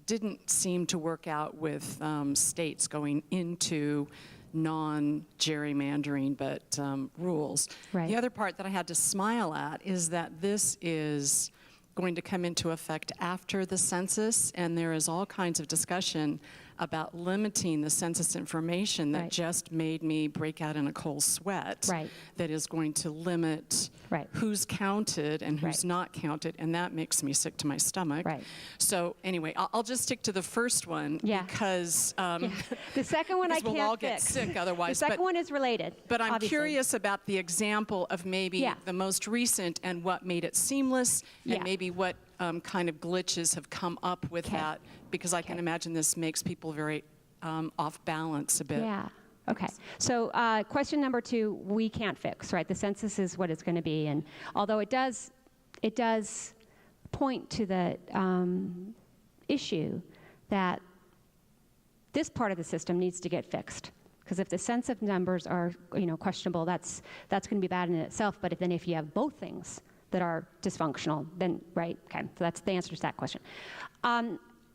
didn't seem to work out with states going into non-gerrymandering but rules. Right. The other part that I had to smile at is that this is going to come into effect after the census, and there is all kinds of discussion about limiting the census information that just made me break out in a cold sweat. Right. That is going to limit who's counted and who's not counted, and that makes me sick to my stomach. Right. So anyway, I'll just stick to the first one because the second one I can't we'll all fix. get sick otherwise. The second one is related. But I'm obviously. curious about the example of maybe the most recent and what made it seamless, and maybe what kind of glitches have come up with that, because I can imagine this makes people very off balance a bit. Yeah. Okay. So question number 2, we can't fix, right? The census is what it's going to be, and although it does point to the issue that this part of the system needs to get fixed. Because if the census numbers are, questionable, that's going to be bad in itself. But if you have both things that are dysfunctional, then right? Okay. So that's the answer to that question.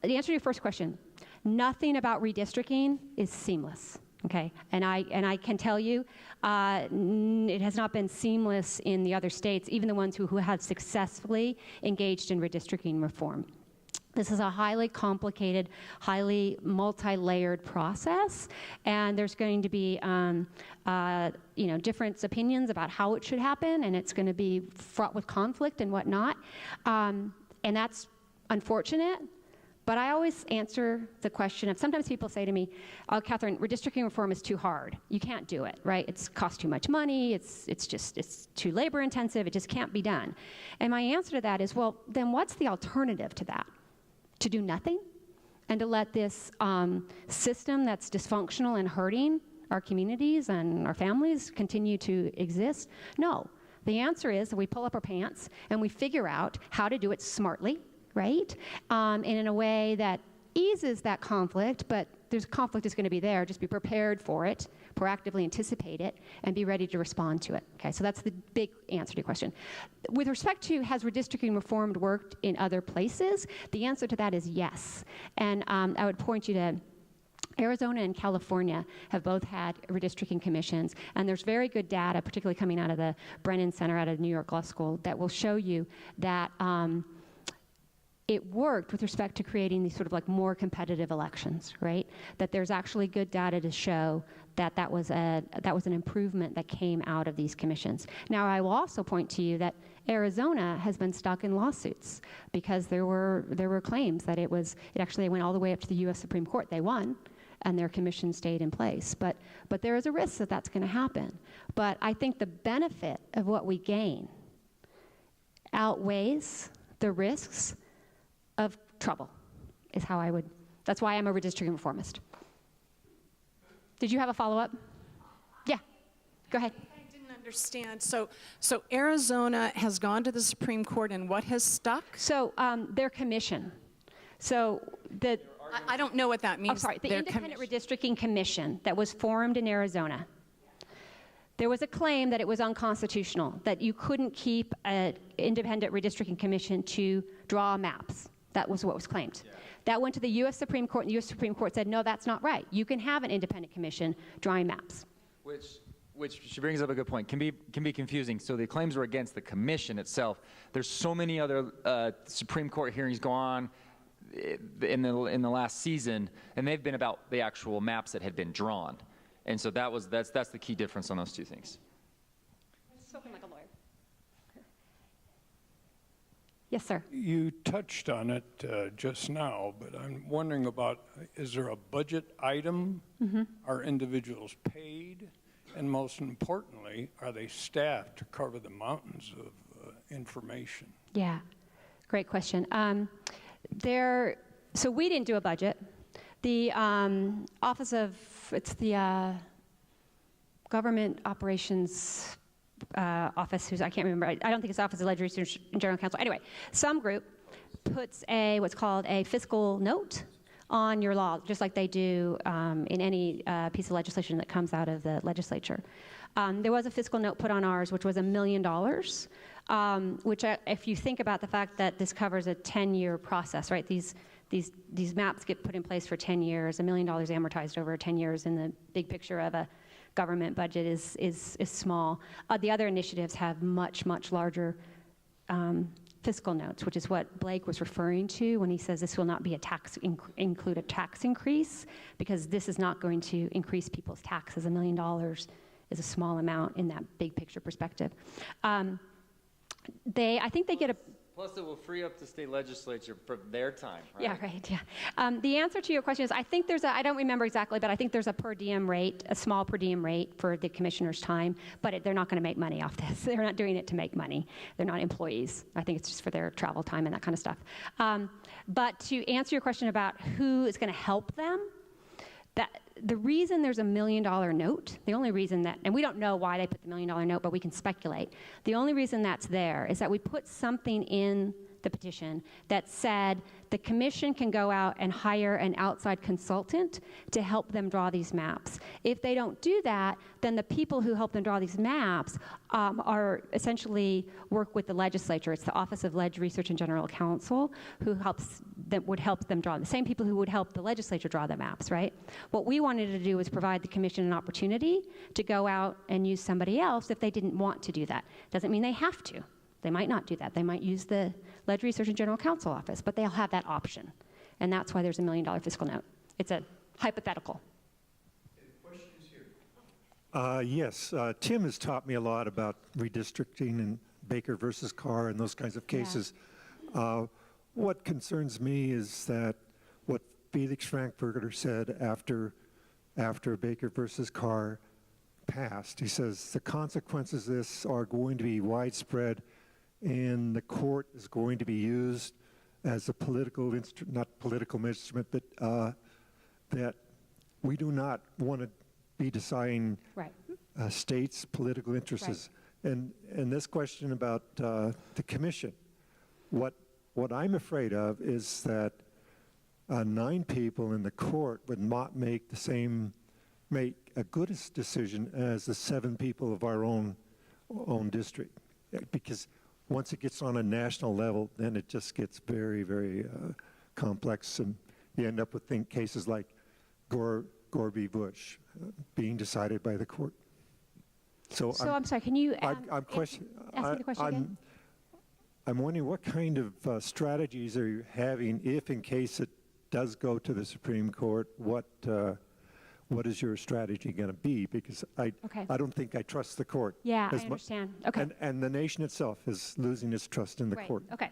The answer to your first question: nothing about redistricting is seamless. Okay, and I can tell you, it has not been seamless in the other states, even the ones who have successfully engaged in redistricting reform. This is a highly complicated, highly multi-layered process, and there's going to be, different opinions about how it should happen, and it's going to be fraught with conflict and whatnot, and that's unfortunate. But I always answer the question of, sometimes people say to me, "Oh, Catherine, redistricting reform is too hard. You can't do it, right? It's cost too much money. It's too labor intensive. It just can't be done." And my answer to that is, well, then what's the alternative to that? To do nothing and to let this system that's dysfunctional and hurting our communities and our families continue to exist? No. The answer is that we pull up our pants and we figure out how to do it smartly, right? And in a way that eases that conflict, but there's conflict is going to be there. Just be prepared for it, proactively anticipate it, and be ready to respond to it. Okay, so that's the big answer to your question. With respect to has redistricting reform worked in other places, the answer to that is yes. And I would point you to Arizona and California have both had redistricting commissions, and there's very good data, particularly coming out of the Brennan Center out of New York Law School, that will show you that it worked with respect to creating these sort of like more competitive elections, right? That there's actually good data to show that that was an improvement that came out of these commissions. Now, I will also point to you that Arizona has been stuck in lawsuits because there were claims that it actually went all the way up to the U.S. Supreme Court. They won, and their commission stayed in place. But there is a risk that that's going to happen. But I think the benefit of what we gain outweighs the risks of trouble, is how I would, that's why I'm a redistricting reformist. Did you have a follow-up? Yeah, go ahead. I didn't understand. So Arizona has gone to the Supreme Court, and what has stuck? So their commission. So the... I don't know what that means. I'm sorry, the Independent Redistricting Commission that was formed in Arizona. There was a claim that it was unconstitutional, that you couldn't keep an independent redistricting commission to draw maps. That was what was claimed. Yeah. That went to the U.S. Supreme Court, and the U.S. Supreme Court said, no, that's not right. You can have an independent commission drawing maps. Which she brings up a good point. Can be confusing. So the claims were against the commission itself. There's so many other Supreme Court hearings go on in the last season, and they've been about the actual maps that had been drawn. And so that's the key difference on those two things. Spoken like a lawyer. Yes, sir. You touched on it just now, but I'm wondering about, is there a budget item? Mm-hmm. Are individuals paid? And most importantly, are they staffed to cover the mountains of information? Yeah, great question. So we didn't do a budget. The Office of, it's the Government Operations Office, I can't remember, I don't think it's Office of Legislative Research and General Counsel. Anyway, some group puts what's called a fiscal note on your law, just like they do in any piece of legislation that comes out of the legislature. There was a fiscal note put on ours, which was $1 million, which if you think about the fact that this covers a 10-year process, right? These maps get put in place for 10 years, $1 million amortized over 10 years in the big picture of a government budget is small. The other initiatives have much, much larger fiscal notes, which is what Blake was referring to when he says this will not be include a tax increase, because this is not going to increase people's taxes. $1 million is a small amount in that big picture perspective. I think they get a... Plus, it will free up the state legislature for their time, right? Yeah, right, yeah. The answer to your question is, I think I don't remember exactly, but I think there's a per diem rate, a small per diem rate for the commissioner's time, but they're not going to make money off this. They're not doing it to make money. They're not employees. I think it's just for their travel time and that kind of stuff. But to answer your question about who is going to help them, the reason there's $1 million note, the only reason that, and we don't know why they put the $1 million note, but we can speculate. The only reason that's there is that we put something in the petition that said the commission can go out and hire an outside consultant to help them draw these maps. If they don't do that, then the people who help them draw these maps are essentially work with the legislature. It's the Office of Legislative Research and General Counsel would help them draw, the same people who would help the legislature draw the maps, right? What we wanted to do was provide the commission an opportunity to go out and use somebody else if they didn't want to do that. Doesn't mean they have to. They might not do that. They might use the Legislative Research and General Counsel office, but they'll have that option. And that's why there's $1 million fiscal note. It's a hypothetical. Questions here? Yes, Tim has taught me a lot about redistricting and Baker versus Carr and those kinds of cases. Yeah. What concerns me is that what Felix Frankfurter said after Baker versus Carr passed, he says the consequences of this are going to be widespread, and the court is going to be used as a political not political instrument, but that we do not want to be deciding right. States' political interests. Right. And this question about the commission, what I'm afraid of is that 9 people in the court would not make a good decision as the 7 people of our own district, because once it gets on a national level, then it just gets very, very complex, and you end up with cases like Gore v. Bush being decided by the court. So I'm sorry, can you ask me the question again? I'm wondering what kind of strategies are you having if, in case it does go to the Supreme Court, what is your strategy going to be? Because I don't think I trust the court. Yeah, I understand. Okay. And the nation itself is losing its trust in the court. Okay.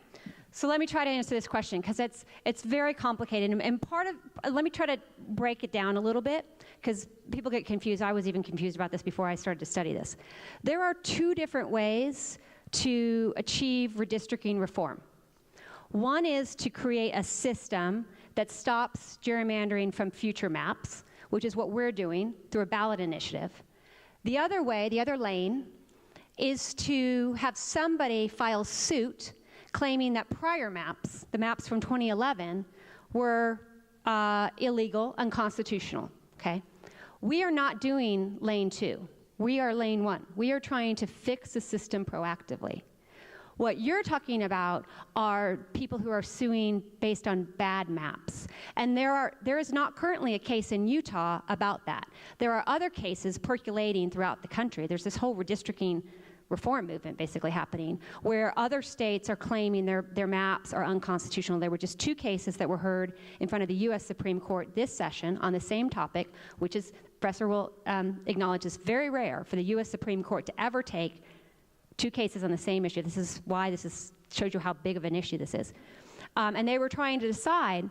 So let me try to answer this question because it's very complicated. And let me try to break it down a little bit because people get confused. I was even confused about this before I started to study this. There are two different ways to achieve redistricting reform. One is to create a system that stops gerrymandering from future maps, which is what we're doing through a ballot initiative. The other way, the other lane, is to have somebody file suit claiming that prior maps, the maps from 2011, were illegal, unconstitutional, okay? We are not doing lane 2. We are lane 1. We are trying to fix the system proactively. What you're talking about are people who are suing based on bad maps. And there is not currently a case in Utah about that. There are other cases percolating throughout the country. There's this whole redistricting reform movement basically happening where other states are claiming their maps are unconstitutional. There were just 2 cases that were heard in front of the U.S. Supreme Court this session on the same topic, which is, Professor will acknowledge, is very rare for the U.S. Supreme Court to ever take 2 cases on the same issue. This is why shows you how big of an issue this is. And they were trying to decide,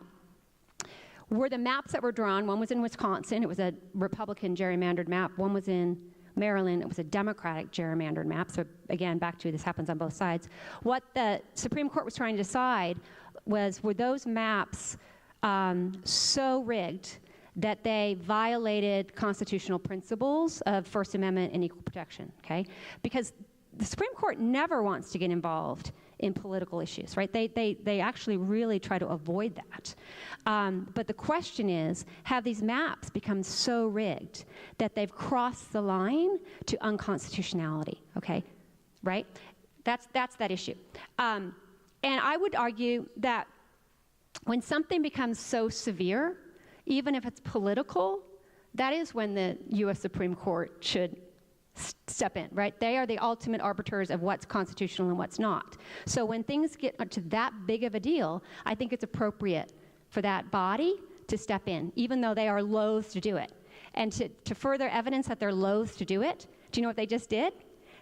were the maps that were drawn, one was in Wisconsin, it was a Republican gerrymandered map, one was in Maryland, it was a Democratic gerrymandered map. So again, back to this happens on both sides. What the Supreme Court was trying to decide was, were those maps so rigged that they violated constitutional principles of First Amendment and equal protection, okay? Because the Supreme Court never wants to get involved in political issues, right? They actually really try to avoid that. But the question is, have these maps become so rigged that they've crossed the line to unconstitutionality, okay? Right? That's that issue. And I would argue that when something becomes so severe, even if it's political, that is when the U.S. Supreme Court should step in, right? They are the ultimate arbiters of what's constitutional and what's not. So when things get to that big of a deal, I think it's appropriate for that body to step in, even though they are loath to do it. And to further evidence that they're loath to do it, do you know what they just did?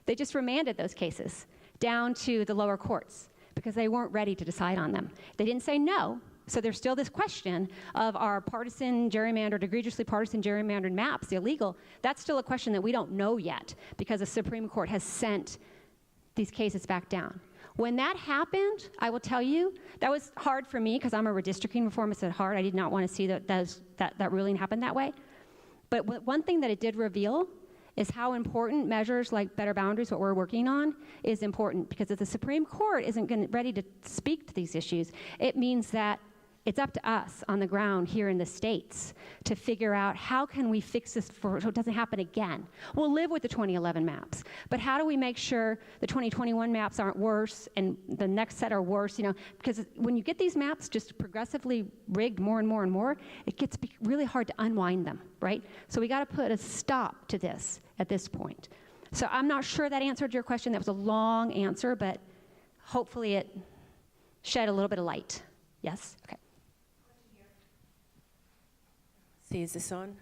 They just remanded those cases down to the lower courts because they weren't ready to decide on them. They didn't say no. So there's still this question of our partisan gerrymandered, egregiously partisan gerrymandered maps illegal. That's still a question that we don't know yet because the Supreme Court has sent these cases back down. When that happened, I will tell you, that was hard for me because I'm a redistricting reformist at heart. I did not want to see that ruling happen that way. But one thing that it did reveal is how important measures like better boundaries, what we're working on, is important. Because if the Supreme Court isn't ready to speak to these issues, it means that it's up to us on the ground here in the States to figure out how can we fix this so it doesn't happen again. We'll live with the 2011 maps, but how do we make sure the 2021 maps aren't worse and the next set are worse, because when you get these maps just progressively rigged more and more and more, it gets really hard to unwind them, right? So we got to put a stop to this at this point. So I'm not sure that answered your question. That was a long answer, but hopefully it shed a little bit of light. Yes? Okay. See, is this on?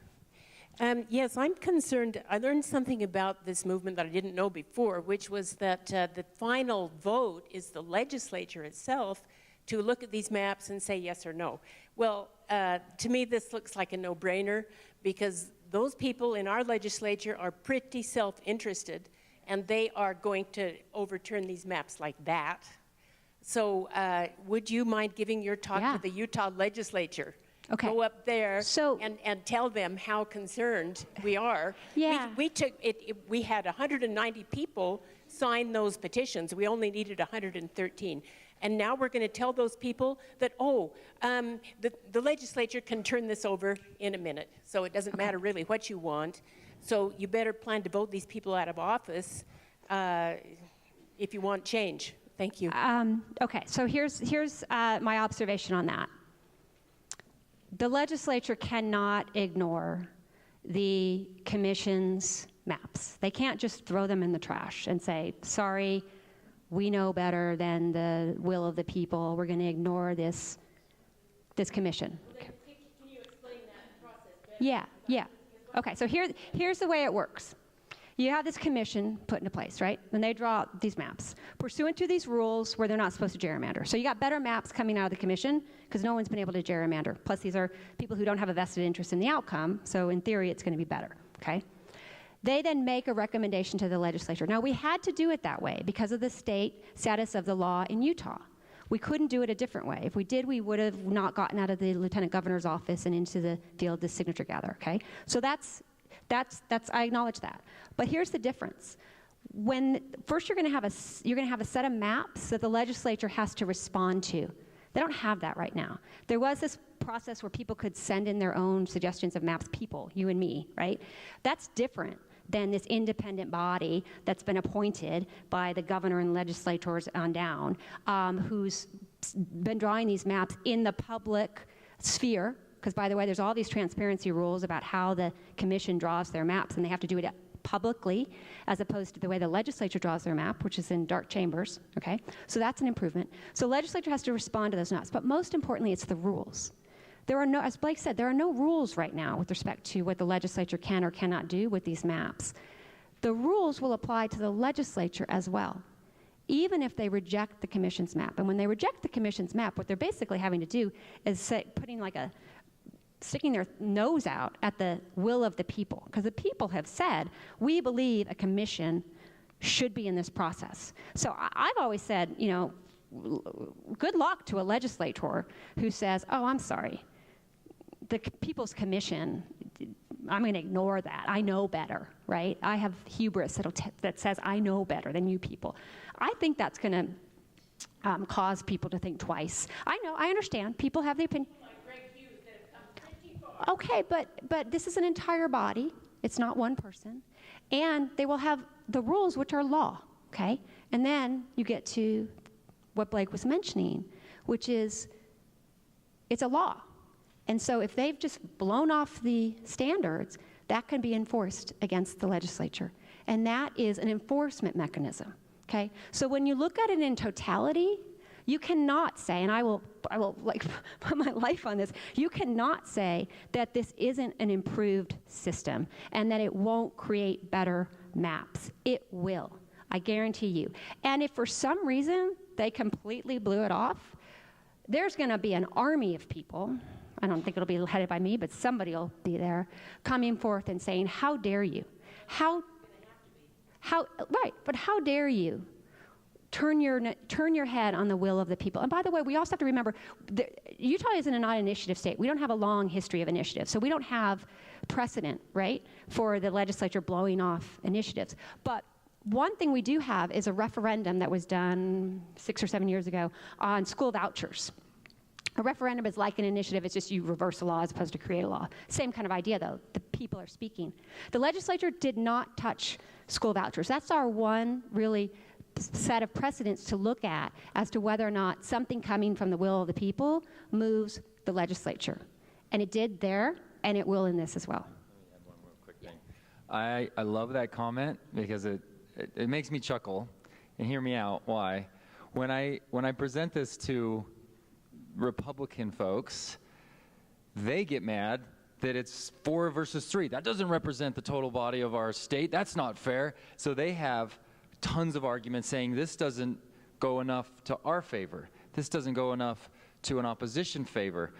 Yes, I'm concerned. I learned something about this movement that I didn't know before, which was that the final vote is the legislature itself to look at these maps and say yes or no. Well, to me, this looks like a no-brainer because those people in our legislature are pretty self-interested, and they are going to overturn these maps like that. So would you mind giving your talk to the Utah legislature? Okay. Go up there and tell them how concerned we are. Yeah. We had 190 people sign those petitions. We only needed 113. And now we're going to tell those people that, the legislature can turn this over in a minute. So it doesn't matter really what you want. So you better plan to vote these people out of office if you want change. Thank you. Okay, so here's my observation on that. The legislature cannot ignore the commission's maps. They can't just throw them in the trash and say, sorry, we know better than the will of the people. We're going to ignore this commission. Can you explain that process better? Yeah. Okay, so here's the way it works. You have this commission put into place, right? And they draw out these maps pursuant to these rules where they're not supposed to gerrymander. So you got better maps coming out of the commission because no one's been able to gerrymander. Plus, these are people who don't have a vested interest in the outcome. So in theory, it's going to be better, okay? They then make a recommendation to the legislature. Now, we had to do it that way because of the state status of the law in Utah. We couldn't do it a different way. If we did, we would have not gotten out of the lieutenant governor's office and into the field to signature gather, okay? So that's I acknowledge that. But here's the difference. First you're going to have a set of maps that the legislature has to respond to. They don't have that right now. There was this process where people could send in their own suggestions of maps, people, you and me, right? That's different than this independent body that's been appointed by the governor and legislators on down, who's been drawing these maps in the public sphere. Because, by the way, there's all these transparency rules about how the commission draws their maps, and they have to do it publicly, as opposed to the way the legislature draws their map, which is in dark chambers, okay? So that's an improvement. So the legislature has to respond to those maps, but most importantly, it's the rules. There are no, as Blake said, there are no rules right now with respect to what the legislature can or cannot do with these maps. The rules will apply to the legislature as well, even if they reject the commission's map. And when they reject the commission's map, what they're basically having to do is sticking their nose out at the will of the people. Because the people have said, we believe a commission should be in this process. So I've always said, good luck to a legislator who says, oh, I'm sorry, the People's Commission, I'm going to ignore that. I know better, right? I have hubris that says I know better than you people. I think that's going to cause people to think twice. I understand. People have the opinion. Okay, but this is an entire body. It's not one person. And they will have the rules, which are law, okay? And then you get to what Blake was mentioning, which is it's a law. And so if they've just blown off the standards, that can be enforced against the legislature. And that is an enforcement mechanism, okay? So when you look at it in totality, you cannot say, and I will like put my life on this, you cannot say that this isn't an improved system and that it won't create better maps. It will, I guarantee you. And if for some reason they completely blew it off, there's going to be an army of people, I don't think it'll be headed by me, but somebody will be there, coming forth and saying, how dare you? How dare you turn your head on the will of the people? And by the way, we also have to remember, Utah isn't a non-initiative state. We don't have a long history of initiative, so we don't have precedent, right, for the legislature blowing off initiatives. But one thing we do have is a referendum that was done 6 or 7 years ago on school vouchers. A referendum is like an initiative. It's just you reverse a law as opposed to create a law. Same kind of idea, though. The people are speaking. The legislature did not touch school vouchers. That's our one really set of precedents to look at as to whether or not something coming from the will of the people moves the legislature. And it did there, and it will in this as well. Let me add one more quick thing. I love that comment because it makes me chuckle, and hear me out why. When I present this to Republican folks, they get mad that it's 4 versus 3. That doesn't represent the total body of our state. That's not fair. So they have tons of arguments saying this doesn't go enough to our favor. This doesn't go enough to an opposition favor.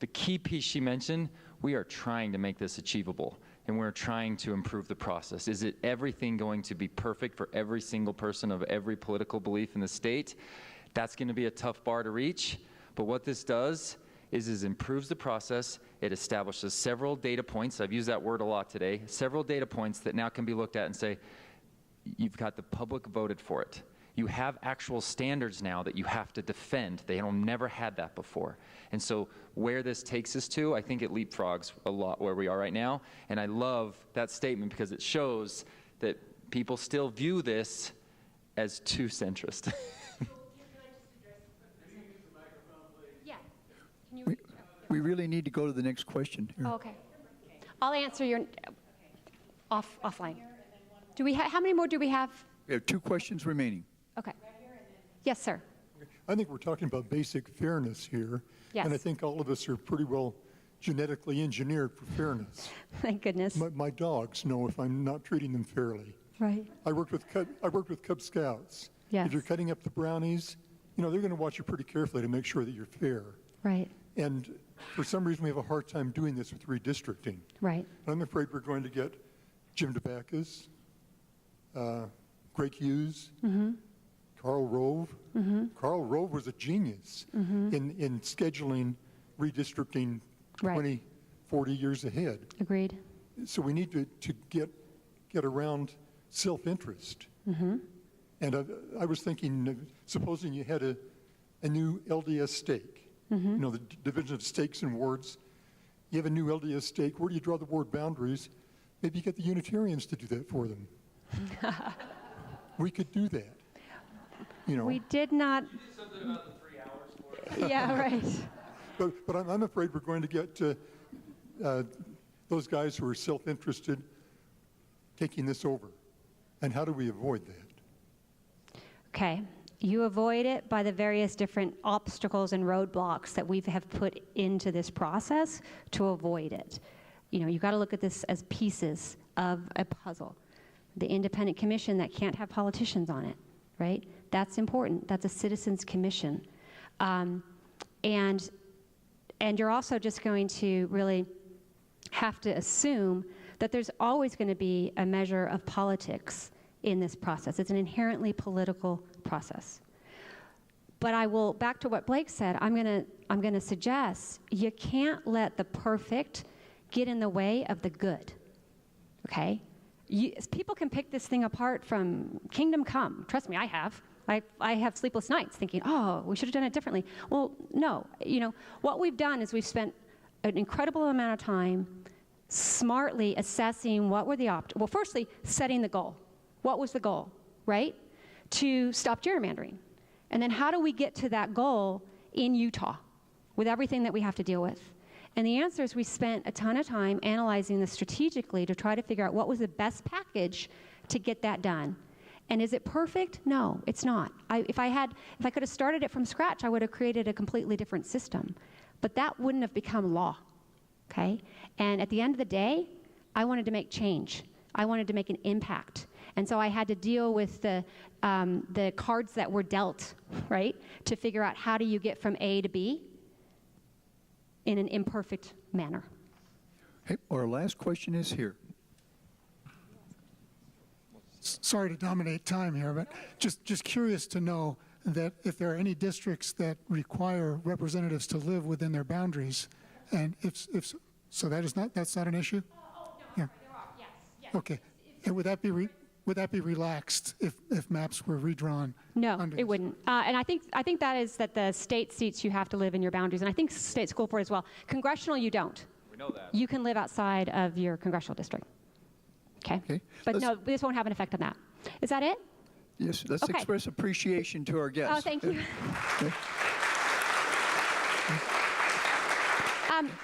The key piece she mentioned, we are trying to make this achievable, and we're trying to improve the process. Is it everything going to be perfect for every single person of every political belief in the state? That's going to be a tough bar to reach. But what this does is improves the process. It establishes several data points. I've used that word a lot today. Several data points that now can be looked at and say, you've got the public voted for it. You have actual standards now that you have to defend. They have never had that before. And so where this takes us to, I think it leapfrogs a lot where we are right now. And I love that statement because it shows that people still view this as too centrist. We really need to go to the next question here. Oh, okay. I'll answer your offline. Do we how many more do we have? We have 2 questions remaining. Okay. Yes, sir. I think we're talking about basic fairness here. Yes. And I think all of us are pretty well genetically engineered for fairness. Thank goodness. My dogs know if I'm not treating them fairly. Right. I worked with Cub Scouts. Yes. If you're cutting up the brownies, they're going to watch you pretty carefully to make sure that you're fair. Right. And for some reason, we have a hard time doing this with redistricting. Right. I'm afraid we're going to get Jim DeBacus, Greg Hughes, Karl Rove. Karl Rove was a genius in scheduling redistricting 20, 40 years ahead. Agreed. So we need to get around self-interest. And I was thinking, supposing you had a new LDS stake, the division of stakes and wards. You have a new LDS stake. Where do you draw the ward boundaries? Maybe you get the Unitarians to do that for them. We could do that. We did not. You did something about the 3 hours for it. Yeah, right. But I'm afraid we're going to get those guys who are self-interested taking this over. And how do we avoid that? Okay. You avoid it by the various different obstacles and roadblocks that we have put into this process to avoid it. You've got to look at this as pieces of a puzzle. The independent commission that can't have politicians on it, right? That's important. That's a citizens commission. And you're also just going to really have to assume that there's always going to be a measure of politics in this process. It's an inherently political process. But I will, back to what Blake said, I'm going to suggest you can't let the perfect get in the way of the good, okay? People can pick this thing apart from kingdom come. Trust me, I have. I have sleepless nights thinking, oh, we should have done it differently. Well, no. What we've done is we've spent an incredible amount of time smartly assessing what were the well, firstly, setting the goal. What was the goal, right? To stop gerrymandering. And then how do we get to that goal in Utah with everything that we have to deal with? And the answer is we spent a ton of time analyzing this strategically to try to figure out what was the best package to get that done. And is it perfect? No, it's not. If I could have started it from scratch, I would have created a completely different system. But that wouldn't have become law, okay? And at the end of the day, I wanted to make change. I wanted to make an impact. And so I had to deal with the cards that were dealt, right, to figure out how do you get from A to B in an imperfect manner. Hey, our last question is here. Sorry to dominate time here, but just curious to know that if there are any districts that require representatives to live within their boundaries, and if so, that's not an issue. Oh no, Yeah. there are. Yes. Okay, and would that be relaxed if maps were redrawn? No, it wouldn't. And I think that is that the state seats you have to live in your boundaries, and I think state school board as well. Congressional, you don't. We know that. You can live outside of your congressional district. Okay. But no, this won't have an effect on that. Is that it? Yes, let's Okay. express appreciation to our guests. Oh, thank you. Okay.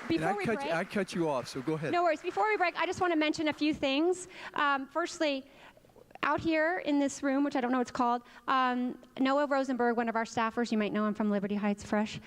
Before we break, I cut you off, so go ahead. no worries. Before we break, I just want to mention a few things. Firstly, out here in this room, which I don't know what it's called, Noah Rosenberg, one of our staffers, you might know him from Liberty Heights Fresh,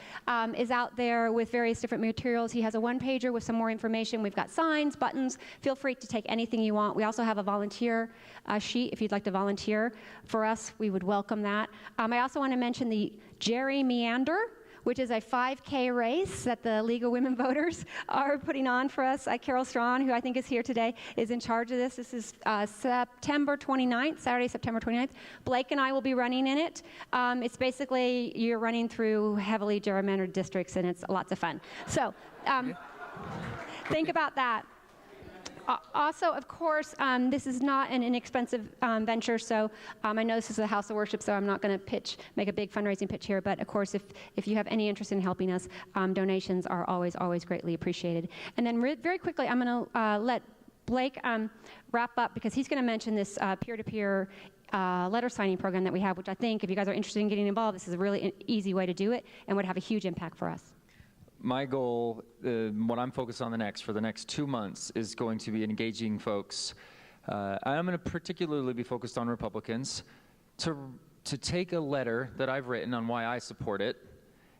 is out there with various different materials. He has a one-pager with some more information. We've got signs, buttons. Feel free to take anything you want. We also have a volunteer sheet if you'd like to volunteer for us. We would welcome that. I also want to mention the Gerrymander, which is a 5K race that the League of Women Voters are putting on for us. Carol Strawn, who I think is here today, is in charge of this. This is September 29th, Saturday, September 29th. Blake and I will be running in it. It's basically you're running through heavily gerrymandered districts, and it's lots of fun. So think about that. Also, of course, this is not an inexpensive venture, so I know this is a house of worship, so I'm not going to make a big fundraising pitch here, but of course, if you have any interest in helping us, donations are always, always greatly appreciated. And then very quickly, I'm going to let Blake wrap up, because he's going to mention this peer-to-peer letter signing program that we have, which I think, if you guys are interested in getting involved, this is a really easy way to do it and would have a huge impact for us. My goal, what I'm focused on for the next 2 months, is going to be engaging folks. I'm going to particularly be focused on Republicans to to take a letter that I've written on why I support it,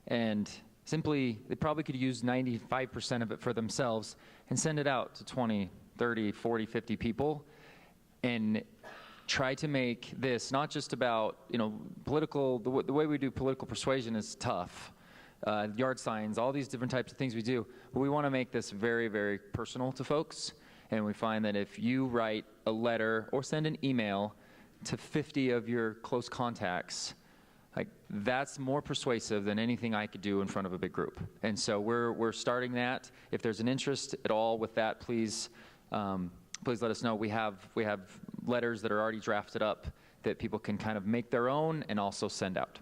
and simply, they probably could use 95% of it for themselves, and send it out to 20, 30, 40, 50 people, and try to make this not just about, political, the way we do political persuasion is tough. Yard signs, all these different types of things we do, but we want to make this very, very personal to folks. And we find that if you write a letter or send an email to 50 of your close contacts, like, that's more persuasive than anything I could do in front of a big group. And so we're starting that. If there's an interest at all with that, please let us know. We have letters that are already drafted up that people can kind of make their own and also send out.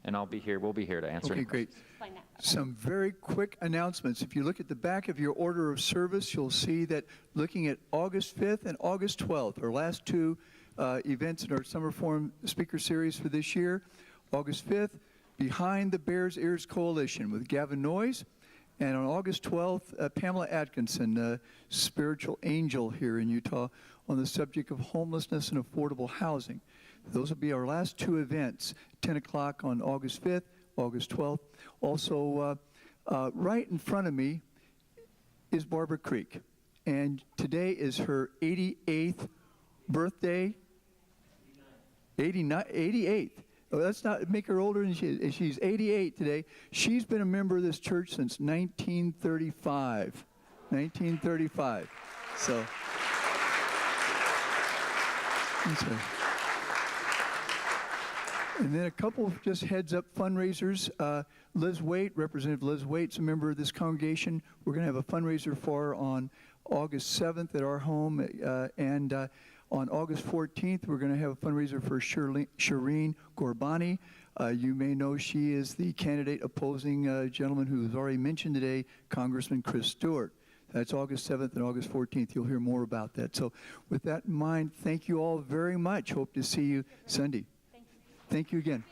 And we'll be here to answer any questions. Great. Some very quick announcements. If you look at the back of your order of service, you'll see that looking at August 5th and August 12th, our last two events in our Summer Forum Speaker Series for this year. August 5th, Behind the Bears' Ears Coalition with Gavin Noyes. And on August 12th, Pamela Atkinson, a spiritual angel here in Utah, on the subject of homelessness and affordable housing. Those will be our last two events, 10 o'clock on August 5th, August 12th. Also, right in front of me is Barbara Creek. And today is her 88th birthday. 88th. Oh, let's not make her older than she is. She's 88 today. She's been a member of this church since 1935. 1935. So. And then a couple of just heads up fundraisers. Liz Waite, Representative Liz Waite's a member of this congregation. We're going to have a fundraiser for her on August 7th at our home. And on August 14th, we're going to have a fundraiser for Shireen Gorbani. You may know she is the candidate opposing a gentleman who was already mentioned today, Congressman Chris Stewart. That's August 7th and August 14th. You'll hear more about that. So with that in mind, thank you all very much. Hope to see you Sunday. Thank you again.